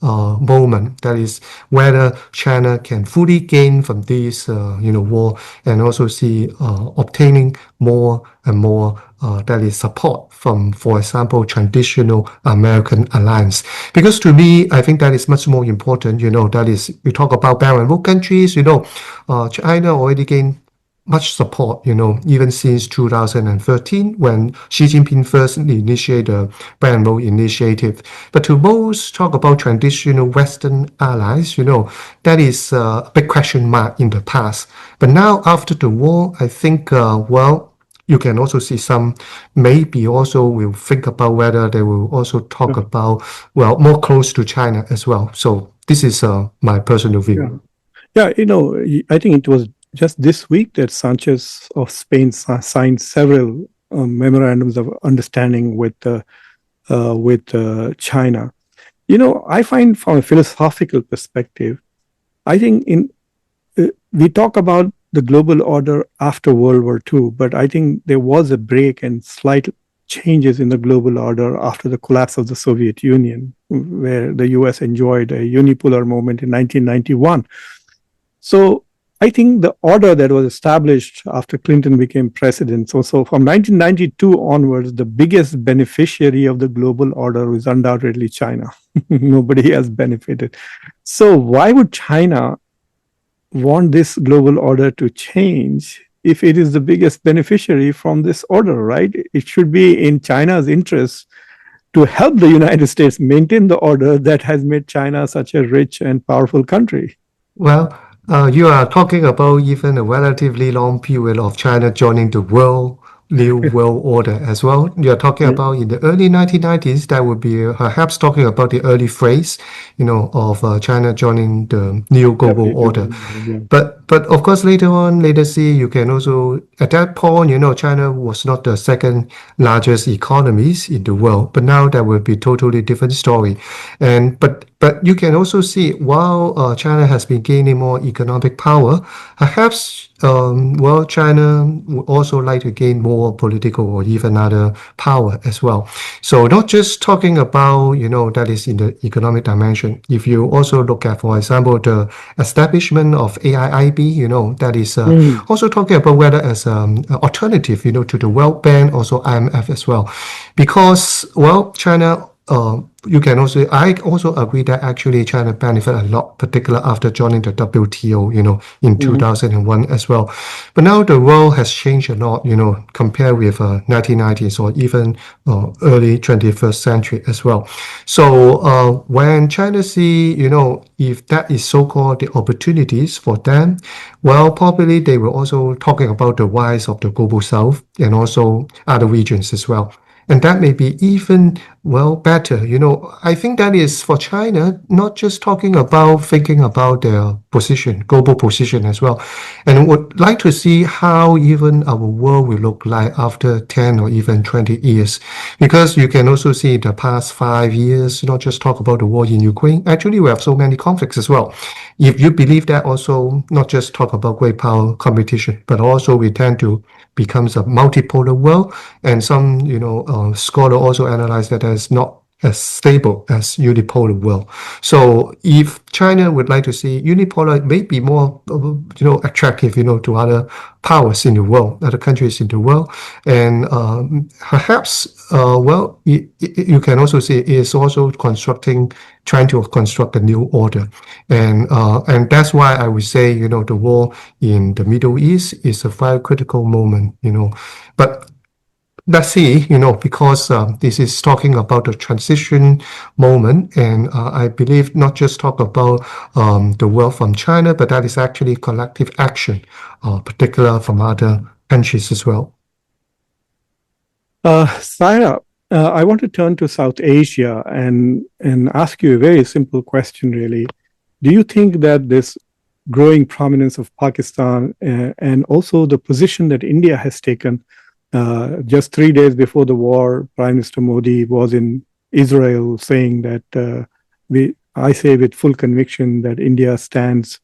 moment. That is whether China can fully gain from this, war, and also see obtaining more and more that is support from, for example, traditional American alliance. Because to me, I think that is much more important. That is, we talk about Belt and Road countries. China already gained much support, even since 2013 when Xi Jinping first initiated the Belt and Road Initiative. But to most talk about traditional Western allies, that is a big question mark in the past. But now after the war, I think, you can also see some maybe also will think about whether they will also talk about, more close to China as well. So this is my personal view. Yeah, I think it was just this week that Sanchez of Spain signed several memorandums of understanding with China. I find from a philosophical perspective, I think we talk about the global order after World War II, but I think there was a break and slight changes in the global order after the collapse of the Soviet Union, where the US enjoyed a unipolar moment in 1991. So I think the order that was established after Clinton became president, so from 1992 onwards, the biggest beneficiary of the global order is undoubtedly China. Nobody has benefited. So why would China want this global order to change if it is the biggest beneficiary from this order, right? It should be in China's interest to help the United States maintain the order that has made China such a rich and powerful country. Well, you are talking about even a relatively long period of China joining the new world order as well. You're talking about in the early 1990s, that would be perhaps talking about the early phase, of China joining the new global order. But of course, later see, you can also, at that point, China was not the second largest economies in the world, but now that will be totally different story. But you can also see, while China has been gaining more economic power, perhaps China would also like to gain more political or even other power as well. So not just talking about, that is in the economic dimension. If you also look at, for example, the establishment of AIIB, that is also talking about whether as an alternative, to the World Bank, also IMF as well. Because, China, I also agree that actually China benefit a lot, particularly after joining the WTO, in 2001 as well. But now the world has changed a lot, compared with 1990s or even early 21st century as well. So when China see, if that is so-called the opportunities for them, probably they will also talking about the rise of the global south and also other regions as well. And that may be even, better. I think that is for China, not just talking about thinking about their position, global position as well. And would like to see how even our world will look like after 10 or even 20 years. Because you can also see the past 5 years, not just talk about the war in Ukraine. Actually, we have so many conflicts as well. If you believe that also, not just talk about great power competition, but also we tend to becomes a multipolar world, and some scholar also analyze that as not as stable as unipolar world. So if China would like to see unipolar, may be more attractive to other powers in the world, other countries in the world, and perhaps you can also see it is also trying to construct a new order, and that's why I would say the war in the Middle East is a very critical moment. But let's see, because this is talking about the transition moment, and I believe not just talk about the world from China, but that is actually collective action, particular from other countries as well. Sarah, I want to turn to South Asia and ask you a very simple question, really. Do you think that this growing prominence of Pakistan and also the position that India has taken Just 3 days before the war, Prime Minister Modi was in Israel saying that I say with full conviction that India stands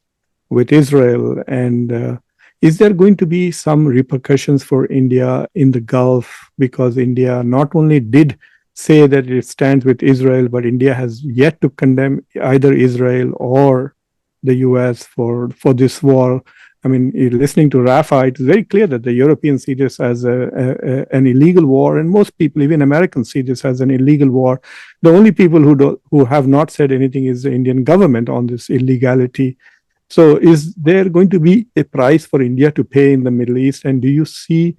with Israel. And is there going to be some repercussions for India in the Gulf? Because India not only did say that it stands with Israel, but India has yet to condemn either Israel or the US for this war. I mean, listening to Rafa, it's very clear that the Europeans see this as an illegal war, and most people, even Americans, see this as an illegal war. The only people who have not said anything is the Indian government on this illegality. So is there going to be a price for India to pay in the Middle East? And do you see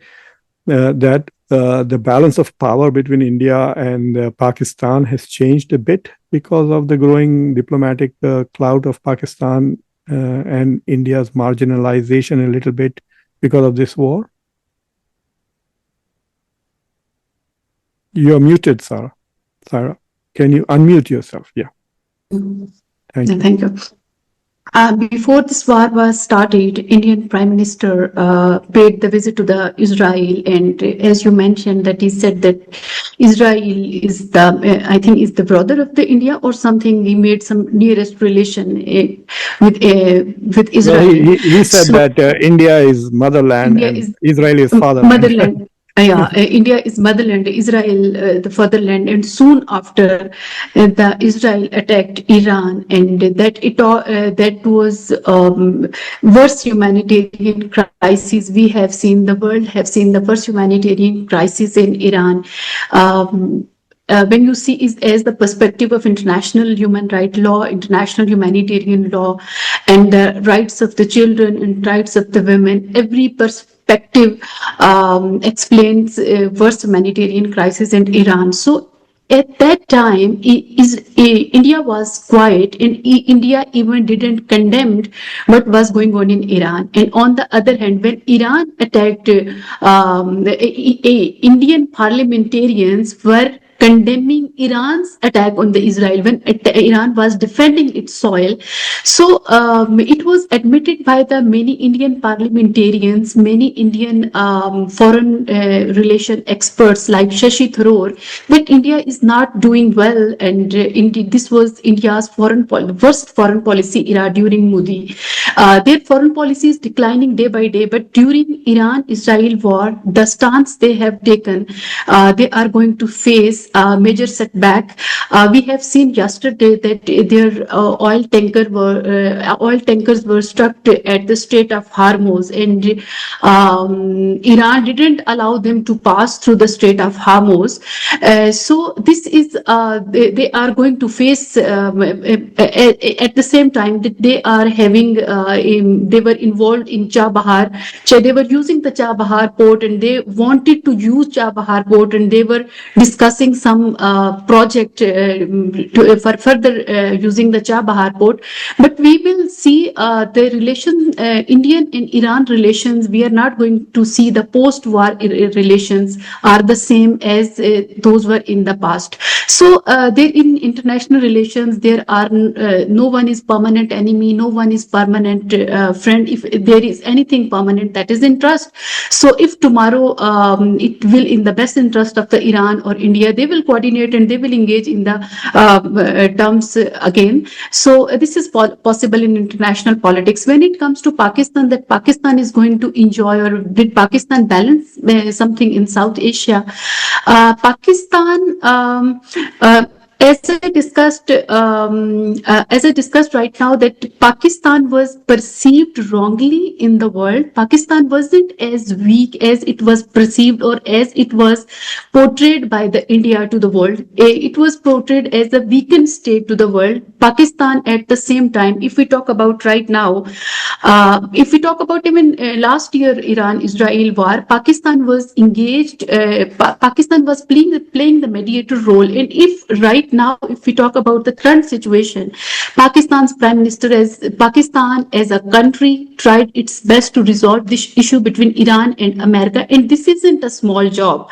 that the balance of power between India and Pakistan has changed a bit because of the growing diplomatic clout of Pakistan and India's marginalization a little bit because of this war? You're muted, Sarah. Sarah, can you unmute yourself? Yeah. Thank you. Thank you. Before this war was started, Indian Prime Minister paid the visit to the Israel, and as you mentioned, that he said that Israel is the, I think, is the brother of the India or something. He made some nearest relation with Israel. Well, he said that India is motherland India and is Israel is fatherland. Motherland. India is motherland, Israel the fatherland, and soon after the Israel attacked Iran, and that was worst humanitarian crisis we have seen. The world have seen the first humanitarian crisis in Iran. When you see is as the perspective of international human right law, international humanitarian law, and the rights of the children and rights of the women, every perspective explains worst humanitarian crisis in Iran. So at that time, India was quiet, and India even didn't condemn what was going on in Iran. And on the other hand, when Iran attacked, Indian parliamentarians were condemning Iran's attack on the Israel when Iran was defending its soil. So it was admitted by the many Indian parliamentarians, many Indian foreign relation experts like Shashi Tharoor, that India is not doing well, and indeed this was India's worst foreign policy era during Modi. Their foreign policy is declining day by day, but during Iran-Israel war, the stance they have taken, they are going to face major setback. We have seen yesterday that their oil tankers were stuck at the Strait of Hormuz, and Iran didn't allow them to pass through the Strait of Hormuz. So this is they are going to face at the same time that they are having they were involved in Chabahar. They were using the Chabahar port, and they wanted to use Chabahar port, and they were discussing some project for further using the Chabahar port. But we will see the relation, Indian and Iran relations. We are not going to see the post-war relations are the same as those were in the past. So there in international relations, there are no one is permanent enemy, no one is permanent friend. If there is anything permanent, that is in trust. So if tomorrow it will in the best interest of the Iran or India, they will coordinate and they will engage in the terms again. So this is possible in international politics. When it comes to Pakistan, that Pakistan is going to enjoy, or did Pakistan balance something in South Asia? Pakistan, as I discussed right now, that Pakistan was perceived wrongly in the world. Pakistan wasn't as weak as it was perceived or as it was portrayed by the India to the world. It was portrayed as a weakened state to the world. Pakistan at the same time, if we talk about right now, if we talk about even last year Iran-Israel war, Pakistan was engaged, Pakistan was playing the mediator role. And if right right now, if we talk about the current situation, Pakistan's Prime Minister, Pakistan as a country tried its best to resolve this issue between Iran and America, and this isn't a small job.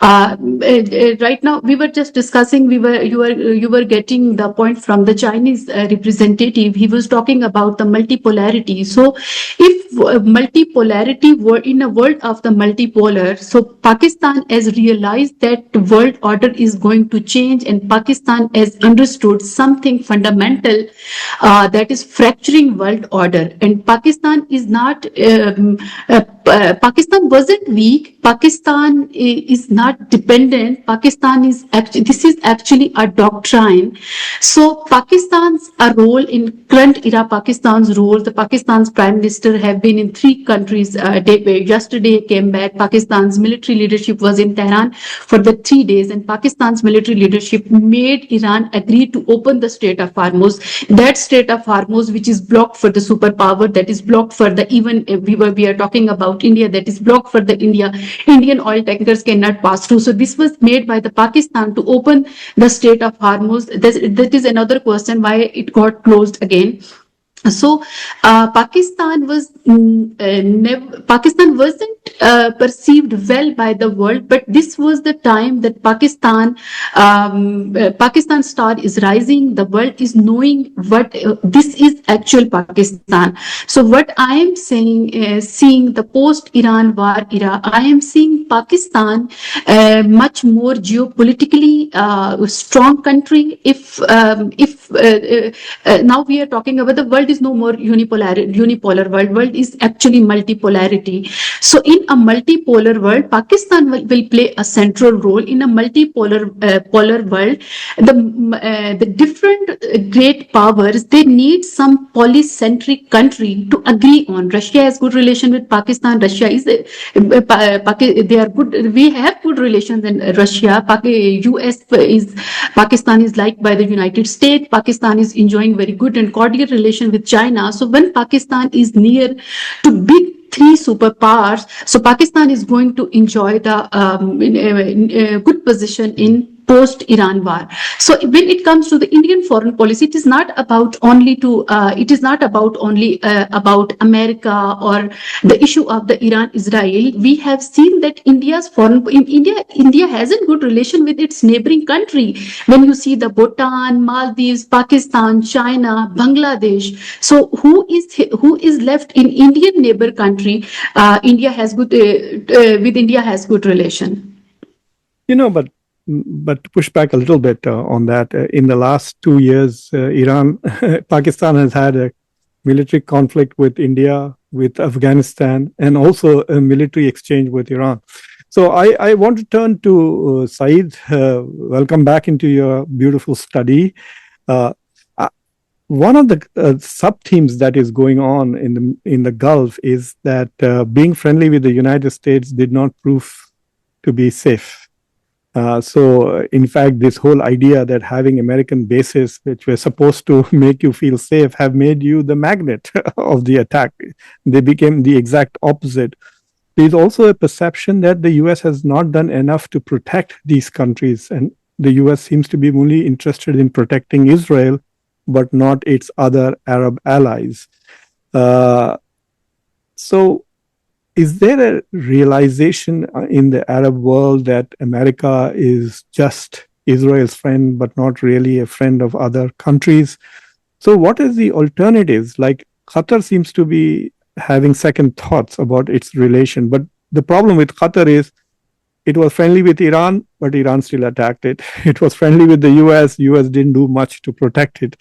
Right now, we were just discussing. You were getting the point from the Chinese representative. He was talking about the multipolarity. So, if multipolarity were in a world of the multipolar, so Pakistan has realized that the world order is going to change, and Pakistan has understood something fundamental that is fracturing world order. And Pakistan is not. Pakistan wasn't weak. Pakistan is not dependent. Pakistan is actually, this is actually a doctrine. So Pakistan's role in current era, Pakistan's role, the Pakistan's prime minister have been in 3 countries. Yesterday came back. Pakistan's military leadership was in Tehran for the 3 days, and Pakistan's military leadership made Iran agree to open the Strait of Hormuz. That Strait of Hormuz, which is blocked for the superpower, that is blocked for the, even we are talking about India, that is blocked for the Indian oil tankers cannot pass through. So this was made by the Pakistan to open the Strait of Hormuz. That is another question why it got closed again. So Pakistan Pakistan wasn't perceived well by the world, but this was the time that Pakistan star is rising. The world is knowing what this is actual Pakistan. So what I am saying is, seeing the post-Iran war era, I am seeing Pakistan much more geopolitically strong country. If now we are talking about the world is no more unipolar world. World is actually multipolarity. So in a multipolar world, Pakistan will play a central role. In a multipolar polar world, the different great powers, they need some polycentric country to agree on. Russia has good relation with Pakistan. Russia is they are good. We have good relations in Russia. Pakistan is liked by the United States. Pakistan is enjoying very good and cordial relation with China. So when Pakistan is near to big 3 superpowers, so Pakistan is going to enjoy the good position in post-Iran war. So when it comes to the Indian foreign policy, it is not about only about America or the issue of the Iran-Israel. We have seen that India has a good relation with its neighboring country. When you see the Bhutan, Maldives, Pakistan, China, Bangladesh, so who is left in Indian neighbor country? India has good with India has good relation. But to push back a little bit on that, in the last 2 years, Pakistan has had a military conflict with India, with Afghanistan, and also a military exchange with Iran. So I want to turn to Saeed. Welcome back into your beautiful study. One of the sub-themes that is going on in the Gulf is that being friendly with the United States did not prove to be safe. So, in fact, this whole idea that having American bases, which were supposed to make you feel safe, have made you the magnet of the attack. They became the exact opposite. There's also a perception that the US has not done enough to protect these countries, and the US seems to be only interested in protecting Israel, but not its other Arab allies. So, is there a realization in the Arab world that America is just Israel's friend, but not really a friend of other countries? So what is the alternatives? Like Qatar seems to be having second thoughts about its relation. But the problem with Qatar is it was friendly with Iran, but Iran still attacked it. It was friendly with the US. US didn't do much to protect it.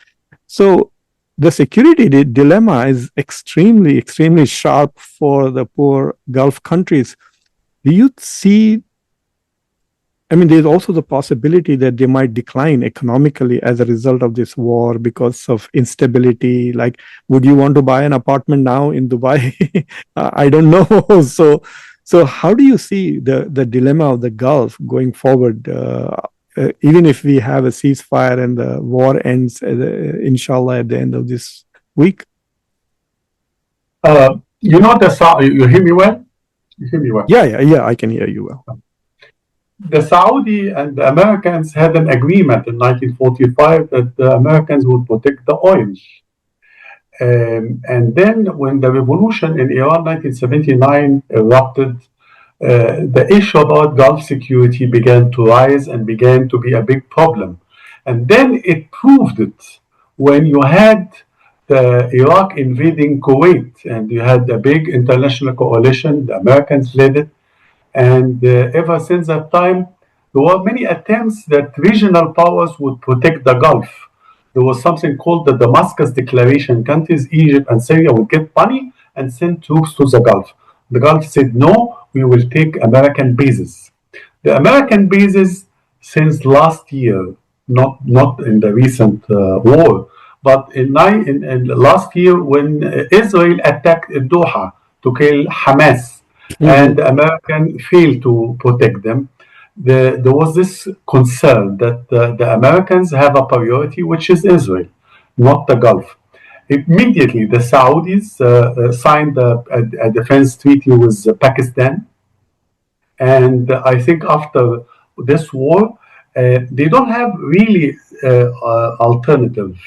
So the security dilemma is extremely, extremely sharp for the poor Gulf countries. Do you see, I mean, there's also the possibility that they might decline economically as a result of this war because of instability. Like, would you want to buy an apartment now in Dubai? I don't know. So how do you see the dilemma of the Gulf going forward? Even if we have a ceasefire and the war ends, inshallah, at the end of this week? The sound, you hear me well? You hear me well? Yeah, I can hear you well. the Saudi and the Americans had an agreement in 1945 that the Americans would protect the oil. And then when the revolution in Iran 1979 erupted, the issue about Gulf security began to rise and began to be a big problem. And then it proved it when you had the Iraq invading Kuwait and you had a big international coalition, the Americans led it. And ever since that time, there were many attempts that regional powers would protect the Gulf. There was something called the Damascus Declaration. Countries, Egypt and Syria, would get money and send troops to the Gulf. The Gulf said, no, we will take American bases. The American bases, since last year, not in the recent war, but in last year when Israel attacked Doha to kill Hamas, and the American failed to protect them. There was this concern that the Americans have a priority, which is Israel, not the Gulf. Immediately, the Saudis signed a defense treaty with Pakistan. And I think after this war, they don't have really alternative.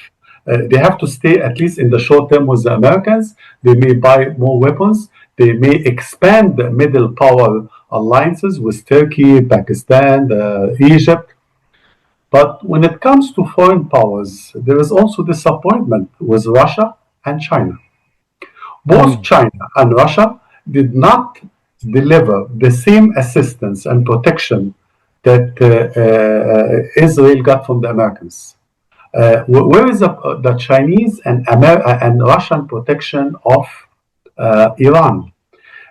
They have to stay at least in the short term with the Americans. They may buy more weapons. They may expand the middle power alliances with Turkey, Pakistan, Egypt. But when it comes to foreign powers, there is also disappointment with Russia and China. Both China and Russia did not deliver the same assistance and protection that Israel got from the Americans. Where is the Chinese and Russian protection of Iran?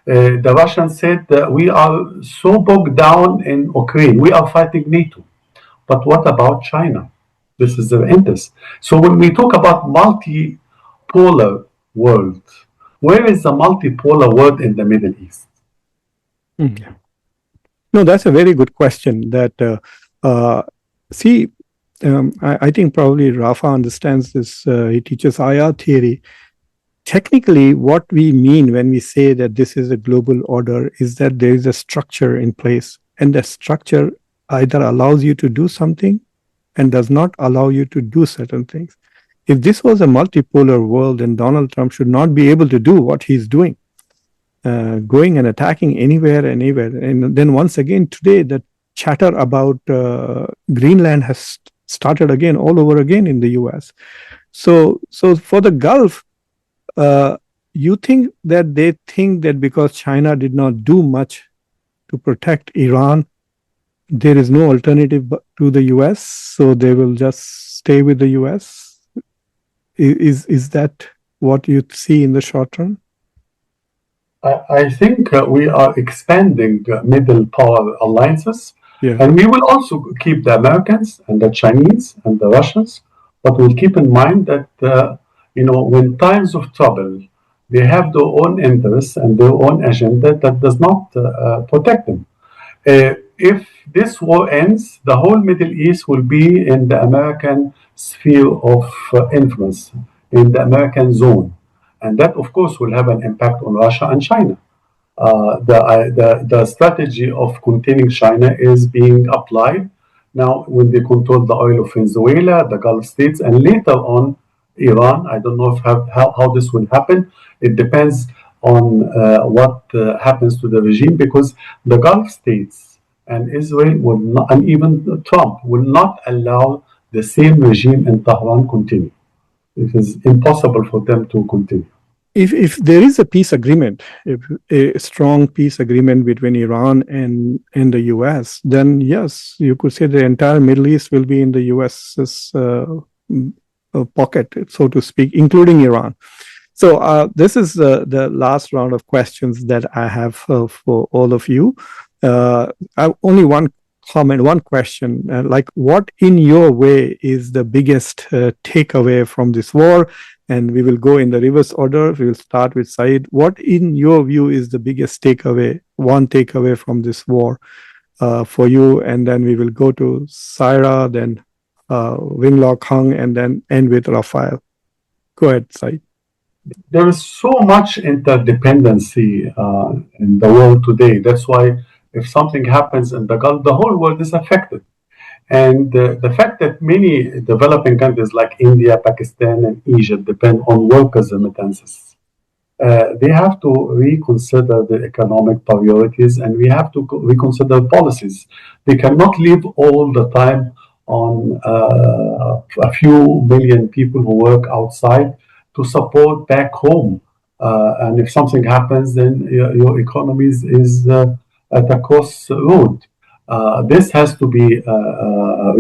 The Russians said that we are so bogged down in Ukraine, we are fighting NATO. But what about China? This is their interest. So when we talk about multipolar world, where is the multipolar world in the Middle East? No, that's a very good question. That I think probably Rafa understands this. He teaches IR theory. Technically, what we mean when we say that this is a global order is that there is a structure in place, and that structure either allows you to do something and does not allow you to do certain things. If this was a multipolar world, then Donald Trump should not be able to do what he's doing, going and attacking anywhere. And then once again, today, the chatter about Greenland has started again, all over again in the US. So for the Gulf, you think that they think that because China did not do much to protect Iran, there is no alternative to the US, so they will just stay with the US? Is that what you see in the short term? I think we are expanding middle power alliances, and we will also keep the Americans and the Chinese and the Russians, but we'll keep in mind that when times of trouble, they have their own interests and their own agenda that does not protect them. If this war ends, the whole Middle East will be in the American sphere of influence, in the American zone. And that, of course, will have an impact on Russia and China. The strategy of containing China is being applied now when they control the oil of Venezuela, the Gulf states, and later on Iran. I don't know how this will happen. It depends on what happens to the regime, because the Gulf states and Israel will not, and even Trump will not allow the same regime in Tehran continue. It is impossible for them to continue. If there is a peace agreement, if a strong peace agreement between Iran and the US, then yes, you could say the entire Middle East will be in the US's pocket, so to speak, including Iran. So this is the last round of questions that I have for all of you. Only one comment, one question, like what in your way is the biggest takeaway from this war? And we will go in the reverse order. We will start with Saeed. What in your view is the biggest takeaway, one takeaway from this war for you? And then we will go to Saira, then Winlock Hung, and then end with Raphael. Go ahead, Saeed. There is so much interdependency in the world today. That's why if something happens in the Gulf, the whole world is affected. And the fact that many developing countries like India, Pakistan, and Egypt depend on workers' remittances, they have to reconsider the economic priorities, and we have to reconsider policies. They cannot live all the time on a few million people who work outside to support back home. And if something happens, then your economy is at a crossroad. This has to be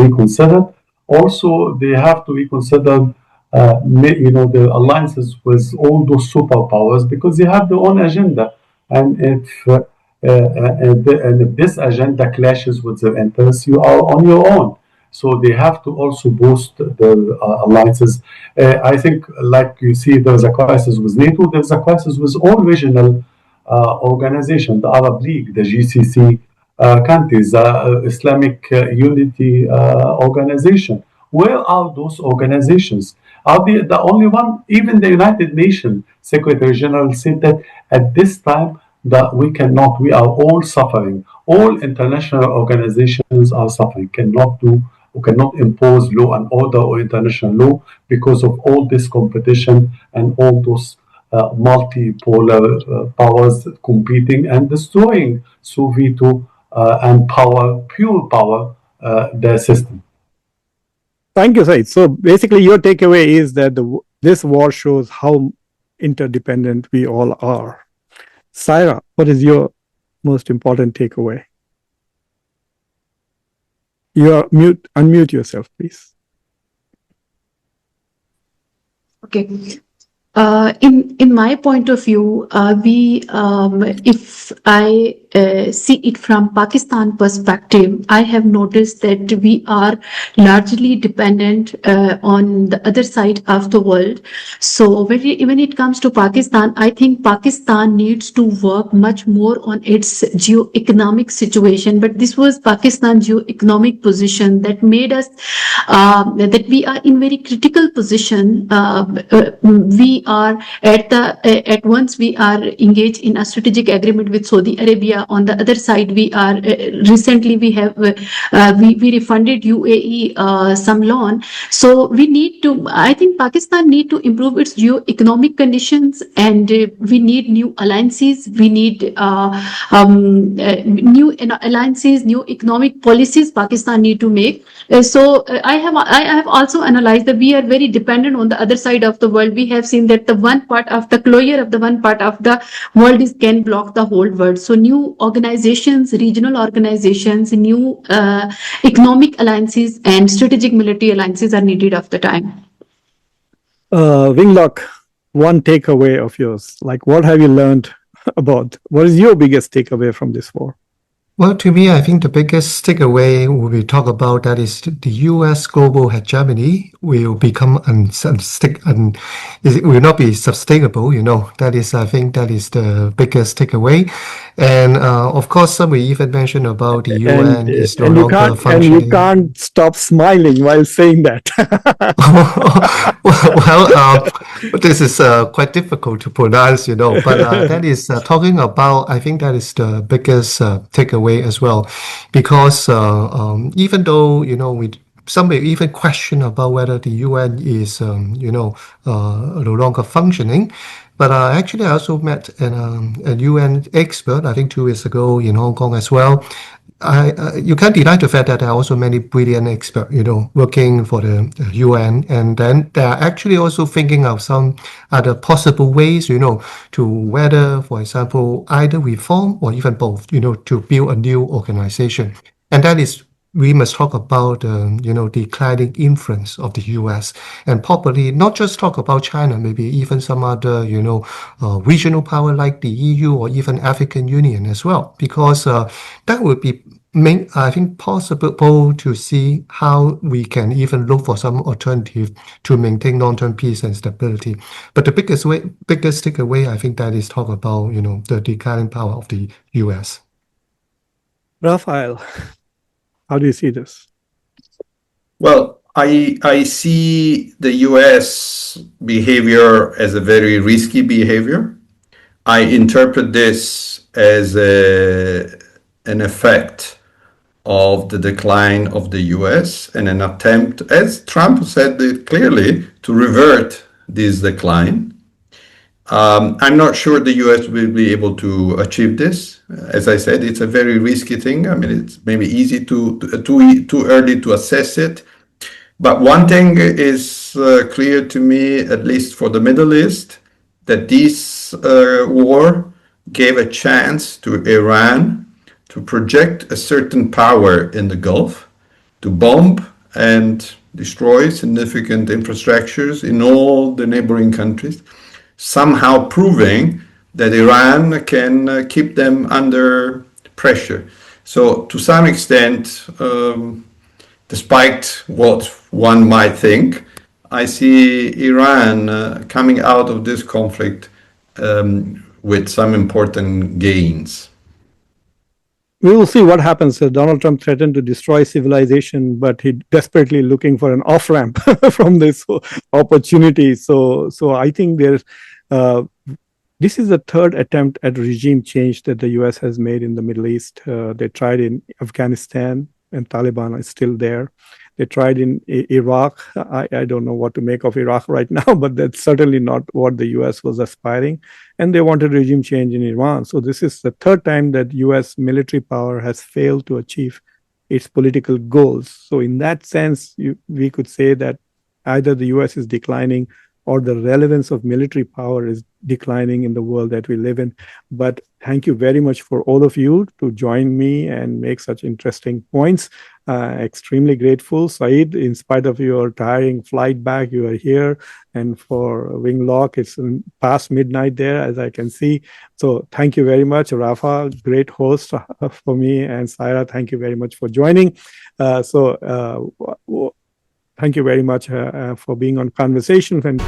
reconsidered. Also, they have to reconsider the alliances with all those superpowers because they have their own agenda, and if this agenda clashes with their interests, you are on your own. So they have to also boost their alliances. I think, like you see, there's a crisis with NATO. There's a crisis with all regional organizations, the Arab League, the GCC countries, Islamic Unity Organization. Where are those organizations? Are they the only one? Even the United Nations Secretary General said that at this time that we are all suffering. All international organizations are suffering, cannot impose law and order or international law because of all this competition and all those multipolar powers competing and destroying Soviet and pure power, the system. Thank you, Said. So basically, your takeaway is that this war shows how interdependent we all are. Saira, what is your most important takeaway? You are mute. Unmute yourself, please. Okay. In my point of view, if I see it from Pakistan perspective, I have noticed that we are largely dependent on the other side of the world. So when it comes to Pakistan, I think Pakistan needs to work much more on its geo-economic situation. But this was Pakistan's geo-economic position that made us that we are in very critical position. We are at once we are engaged in a strategic agreement with Saudi Arabia. On the other side, we are recently we have we refunded UAE some loan. So we need to. I think Pakistan need to improve its geo-economic conditions, and we need new alliances. We need new alliances, new economic policies. Pakistan need to make. I have also analyzed that we are very dependent on the other side of the world. We have seen that the one part of the closure of the one part of the world can block the whole world. So new organizations, regional organizations, new economic alliances and strategic military alliances are needed of the time. Winglock, one takeaway of yours, like what have you learned about, what is your biggest takeaway from this war? Well, to me, I think the biggest takeaway when we talk about that is the U.S. global hegemony will become it will not be sustainable. That is, I think, that is the biggest takeaway. And of course, some we even mentioned about the UN is no longer functioning. And you can't stop smiling while saying that. This is quite difficult to pronounce, but that is talking about, I think that is the biggest takeaway as well, because even though, some may even question about whether the UN is, no longer functioning. But actually, I also met a UN expert, I think 2 years ago in Hong Kong as well. You can't deny the fact that there are also many brilliant experts, working for the UN, and then they are actually also thinking of some other possible ways, to whether, for example, either reform or even both, to build a new organization. And that is, we must talk about, declining influence of the US, and probably not just talk about China, maybe even some other, regional power like the EU or even African Union as well, because that would be, I think, possible to see how we can even look for some alternative to maintain long-term peace and stability. But the biggest takeaway, I think, that is talk about, the declining power of the US. Raphael, how do you see this? Well, I see the US behavior as a very risky behavior. I interpret this as an effect of the decline of the US and an attempt, as Trump said it clearly, to revert this decline. I'm not sure the US will be able to achieve this. As I said, it's a very risky thing. I mean, it's maybe easy too early to assess it. But one thing is clear to me, at least for the Middle East, that this war gave a chance to Iran to project a certain power in the Gulf, to bomb and destroy significant infrastructures in all the neighboring countries, somehow proving that Iran can keep them under pressure. So to some extent, despite what one might think, I see Iran coming out of this conflict with some important gains. We will see what happens. Donald Trump threatened to destroy civilization, but he desperately looking for an off-ramp from this opportunity. So I think there's this is the third attempt at regime change that the US has made in the Middle East. They tried in Afghanistan, and Taliban is still there. They tried in Iraq. I don't know what to make of Iraq right now, but that's certainly not what the US was aspiring. And they wanted regime change in Iran. So this is the third time that US military power has failed to achieve its political goals. So in that sense, we could say that either the US is declining or the relevance of military power is declining in the world that we live in. But thank you very much for all of you to join me and make such interesting points. Extremely grateful. Saeed, in spite of your tiring flight back, you are here. And for Winglock, it's past midnight there, as I can see. So thank you very much. Rafa, great host for me. And Saira, thank you very much for joining. Thank you very much for being on Khanversations. And